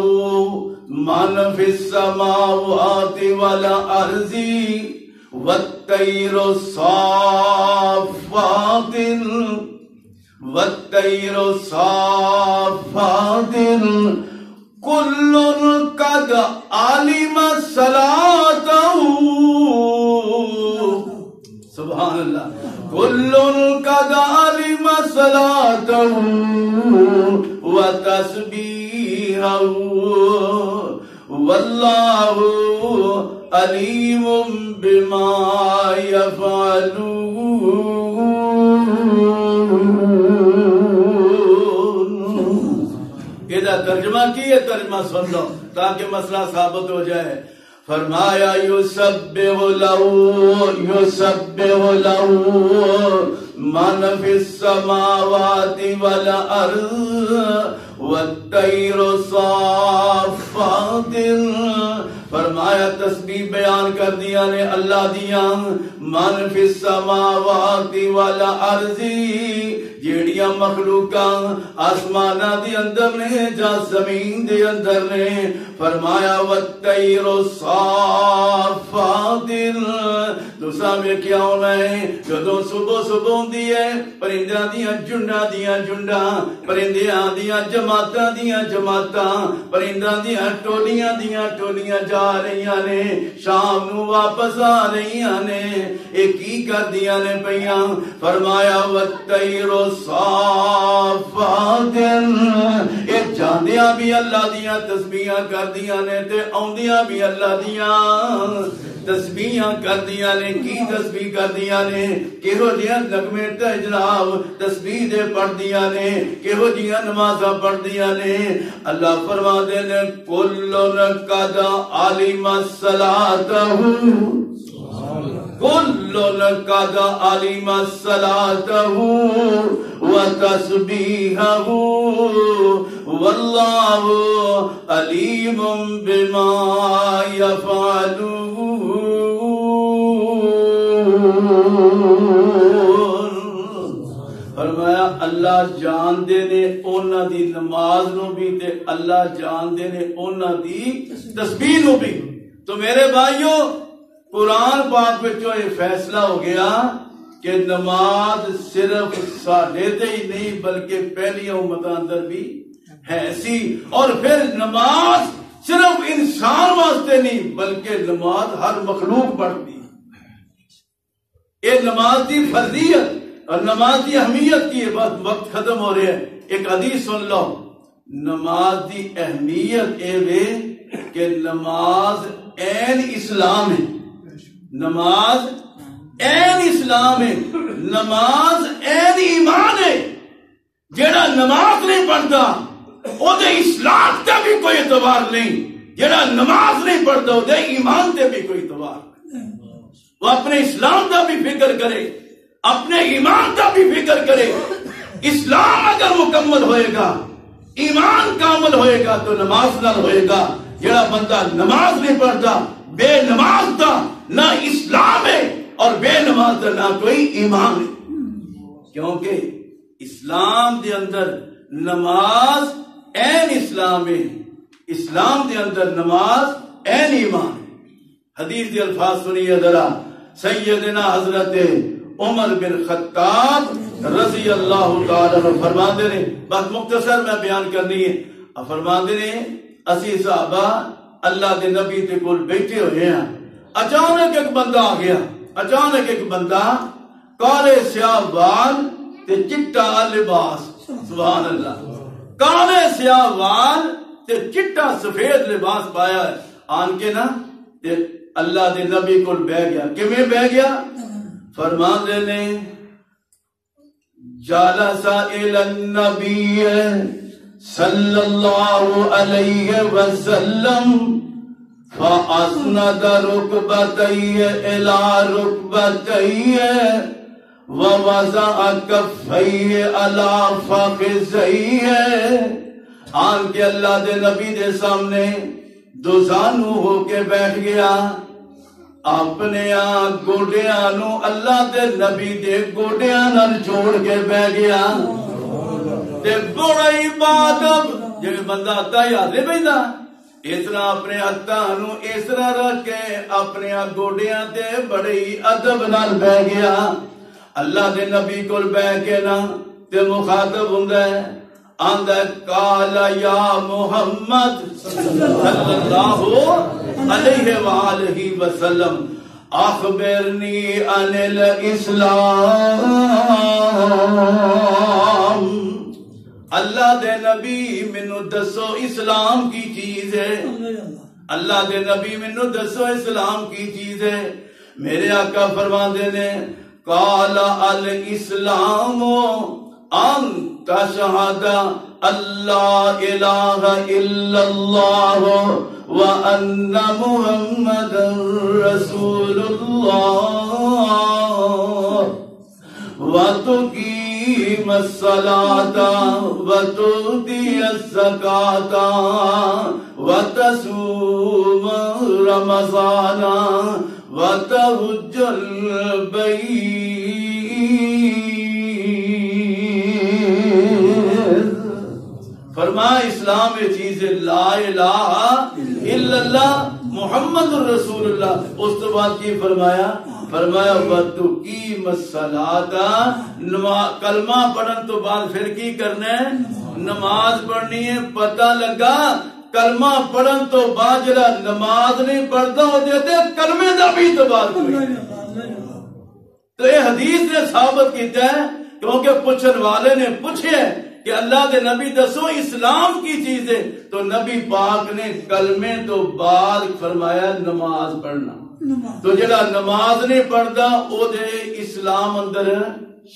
من فی السماوات والارض والطیر صافات والطیر صافات کل قد علم صلاته. سبحان اللہ. کل قد علم صلاته وتسبیحه واللہ علیم بما یفعلون. یہ ترجمہ کی ہے، ترجمہ سن لو تاکہ مسئلہ ثابت ہو جائے. فرمایا یسبح له من فی السماوات والارض والطیر صافات. فرمایا تسبیح بیان کر دیا نے اللہ دیاں من فی السماوات والارض، جیڑیاں مخلوقاں آسمانہ دی اندر نے جا زمین دے اندر نے. فرمایا والطیر صافات. دوسرا میں کیا ہونا ہے جدوں صبح ہوندی ہے پرندیاں دیاں جھنڈاں پرندیاں دیاں جماعتاں پرندیاں دیاں ٹولیاں جا رہیاں نے، شام نو واپس آ رہیاں نے. اے کی کر دیاں نے پیاں؟ فرمایا والطیر صافات. اے جاندیاں بھی اللہ دیاں تسبیحاں کر دیاں نے تے آندیاں بھی اللہ دیاں تسبیحاں کردیاں نے کی تسبیح کردیاں نے کہو جیاں نغمے تے جناب تسبیح دے پڑھدیاں نے کہو جیاں نمازاں پڑھدیاں نے اللہ فرماندے نے کل قد علم الصلاۃ كل قد علم الصلاة وتسبيحه والله عليم بما يفعلون فرمایا اللہ جان دے نے اونا دی نماز نو بھی تے اللہ جان دے نے اونا دی تسبیح نو بھی. تو میرے بھائیوں قرآن پاک وچوں یہ فیصلہ ہو گیا کہ نماز صرف ساڈے تے ہی نہیں بلکہ پہلی امتاں اندر بھی ہے سی. اور پھر نماز صرف انسان واسطے نہیں بلکہ نماز ہر مخلوق پڑھتی. یہ نماز دی فرضیت اور نماز دی اہمیت کی بات وقت ختم ہو رہا ہے. ایک حدیث سن لو. نماز دی اہمیت اے وے کہ نماز عین اسلام ہے. نماز عین اسلام ہے. نماز عین ایمان ہے. جیڑا نماز نہیں پڑھتا او دے اسلام تے بھی کوئی اعتبار نہیں. جیڑا نماز نہیں پڑھتا او دے ایمان تے بھی کوئی اعتبار نہیں. وہ اپنے اسلام دا بھی فکر کرے اپنے ایمان دا بھی فکر کرے. اسلام اگر مکمل ہوئے گا ایمان کامل ہوئے گا تو نماز نہ ہوئے گا. جیڑا بندہ نماز نہیں پڑھتا بے نماز دا نہ اسلام ہے اور بے نماز دا نہ کوئی ایمان ہے. کیونکہ اسلام دے اندر نماز عین اسلام ہے. اسلام دے اندر نماز عین ایمان ہے. حدیث دے الفاظ سنیے ذرا. سیدنا حضرت عمر بن خطاب رضی اللہ تعالی عنہ فرماندے نے بات مختصر میں بیان کرنی ہے. فرماندے نے اسی صحابہ اللہ دے نبی تے کول بیٹھے ہوئے ہیں. اچانک ایک بندہ آ گیا. اچانک ایک بندہ کالے سیاہ وال تے چٹا لباس. سبحان اللہ. کالے سیاہ وال تے چٹا سفید لباس پایا ہے. آن کے نا تے اللہ دے نبی کول بہ گیا. کیویں بہ گیا؟ فرماندے نے جالس الی النبی صلی اللہ علیہ وسلم فأسند ركبتيه إلى ركبتيه ووضع كفيه على فخذيه. آن کے اللہ دے نبی دے سامنے دوزانو ہو کے بیٹھ گیا. اپنے گوڑیاں نو اللہ دے نبی دے گوڑیاں نال جوڑ کے بیٹھ گیا. تے بڑا ہی بادب جب بندہ تیار نہیں بیٹھا اس طرح اپنے ہتھاں نو اس طرح رکھ کے اپنے گوڑیاں تے بڑے ہی ادب نال بیٹھ گیا. اللہ دے نبی کول بیٹھ کے نا تے مخاطب ہوندا ہے آندا قال یا محمد صلی اللہ علیہ وآلہ وسلم اخبرنی عن الاسلام. اللہ دے نبی منو دسو اسلام کی چیز ہے. اللہ دے نبی منو دسو اسلام کی چیز ہے. میرے آقا فرماندے نے قال الاسلام ان تشہد اللہ الہ الا اللہ وان محمد رسول اللہ وتقیم الصلاة وتؤتی الزکاة وتصوم رمضان وتحج البیت. فرمایا اسلام یہ چیز ہے لا الہ الا اللہ محمد رسول اللہ. اس تو بعد کی فرمایا وَتُقِيمَ الصَّلَاةَ کلمہ پڑھن تو بعد پھر کی کرنا ہے نماز پڑھنی ہے. پتہ لگا کلمہ پڑھن تو بعد جڑا نماز نہیں پڑھتا ہو دیتے کلمے دا بھی اعتبار کوئی. تو یہ حدیث نے ثابت کیتا ہے کیونکہ پوچھن والے نے پوچھے کہ اللہ کے نبی دسو اسلام کی چیزیں، تو نبی پاک نے کلمے تو بعد فرمایا نماز پڑھنا. تو جڑا نماز نہیں پڑھتا او دے اسلام اندر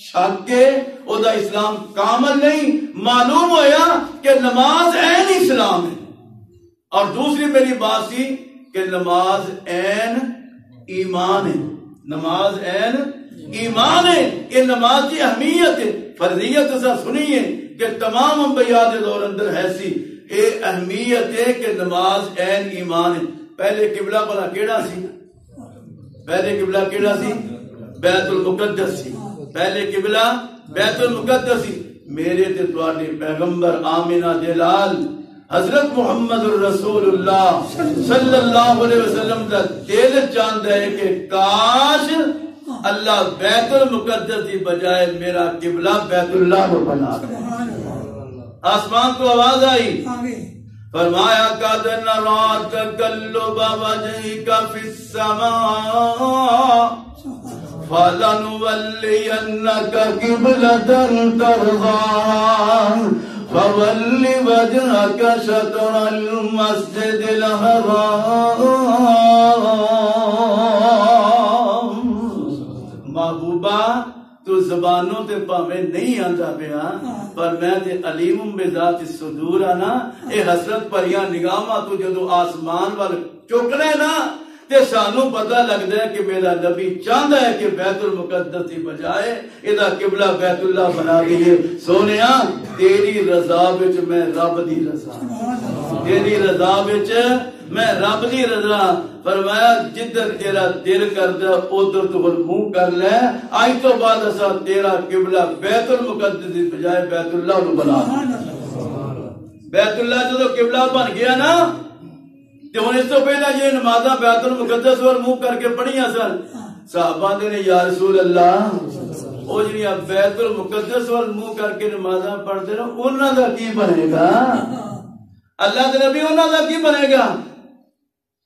شک ہے، او دا اسلام کامل نہیں. معلوم ہویا کہ نماز عین اسلام ہے. اور دوسری میری بات سی کہ نماز عین ایمان ہے. نماز عین ایمان ہے. یہ نماز کی اہمیت ہے، فرضیت سے سنیے کہ تمام انبیاء دے دور اندر ہے سی یہ اہمیت ہے کہ نماز عین ایمان ہے. پہلے قبلہ بنا کیڑا سی؟ پہلے قبلہ کیڑا سی؟ بیت المقدس سی. پہلے قبلہ بیت المقدس سی. میرے تے تواڈے پیغمبر آمینہ دلال حضرت محمد الرسول اللہ صلی اللہ علیہ وسلم کا دل چاہتا ہے کہ کاش اللہ بیت المقدس کی بجائے میرا قبلہ بیت اللہ کو بنا دے. آسمان کو آواز آئی، فرمایا قد نرى تقلب وجهك في السماء فلنولينك قبلة ترضاها فول وجهك شطر المسجد الحرام. محبوبہ تو زبانوں تے پاویں نہیں آندا پیا پر میں تے علیم بذات الصدور نا. اے حسرت بھریاں نگاہاں تو جدو آسمان وال چکنے نا تے سانو پتہ لگدا ہے کہ میرا نبی چاہندا ہے کہ بیت المقدس دی بجائے ادا قبلہ بیت اللہ بنا دیے. سونیا تیری رضا وچ میں رب دی رضا، تیری رضا وچ میں رب دی رضا. فرمایا جدھر تیرا دل کردا ادھر تو منہ کر لے. آج تو بعد اسا تیرا قبلہ بیت المقدس دی بجائے بیت اللہ نو بنا دیں. بیت اللہ جدو قبلہ بن گیا نا تو ہن اس تو پہلا یہ نمازاں بیت المقدس اور منہ کر کے پڑھیاں سن. صحابہ نے یا رسول اللہ او جڑیاں بیت المقدس اور منہ کر کے نمازاں پڑھتے نا انہاں دا کی بنے گا؟ اللہ کے نبی انہاں دا کی بنے گا؟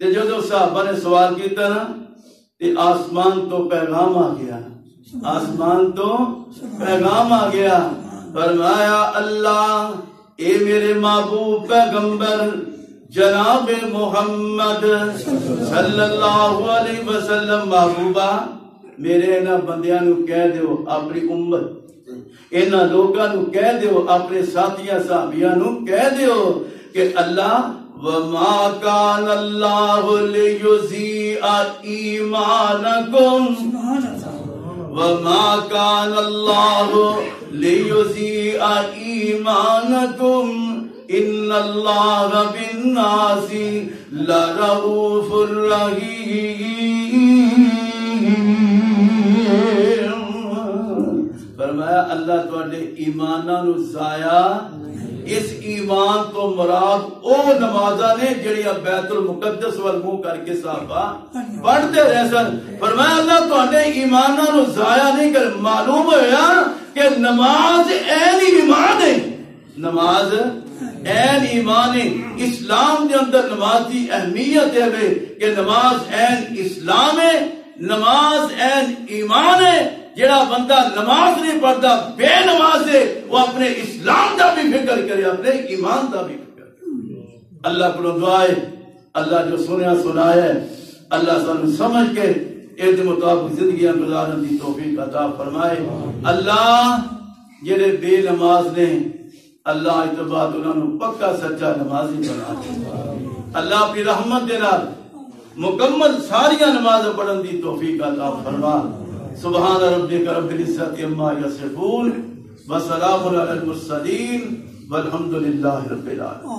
تے جدو صحابہ نے سوال کیتا نا تے آسمان تو پیغام آ گیا، آسمان تو پیغام آ گیا. فرمایا اللہ اے میرے محبوب پیغمبر جناب محمد صلی اللہ علیہ وسلم، محبوبہ میرے انہاں بندیاں نو کہہ دیو، اپنی امت انہاں لوگاں نو کہہ دیو، اپنے ساتھیاں صحابیاں نو کہہ دیو کہ اللہ وَمَا كَانَ اللَّهُ لِيُضِيعَ إِيمَانَكُمْ وَمَا كَانَ اللَّهُ لِيُضِيعَ إِيمَانَكُمْ إِنَّ اللَّهَ بِالنَّاسِ لَرَءُوفٌ رَحِيمٌ. فرمایا اللہ تواڈے ایماناں نو ضائع، اس ایمان تو مراد او نمازاں نے جڑیاں بیت المقدس وال منہ کر کے صحابہ پڑھتے رہے سن. فرمایا اللہ تواڈے ایماناں نو ضائع نہیں کر. معلوم ہویا کہ نماز عین ایمان ہے، نماز عین ایمان ہے. اسلام دے اندر نماز کی اہمیت ہے کہ نماز عین اسلام ہے، نماز عین ایمان ہے. جڑا بندہ نماز نہیں پڑھتا بے نماز ہے، وہ اپنے اسلام دا بھی فکر کرے، اپنے ایمان دا بھی فکر کرے. اللہ کو دعا ہے اللہ جو سنیا سنایا ہے اللہ سن سمجھ کے اس مطابق زندگیاں گزارنے کی توفیق عطا فرمائے. اللہ جڑے بے نماز نے اللہ اتباع انہاں نو پکا سچا نمازی بنا دے. اللہ اپنی رحمت دے نال مکمل ساریاں نمازیں پڑھن دی توفیق عطا فرما. سبحان ربک رب العزت عما یصفون وسلام علی المرسلین والحمد للہ رب العالمین.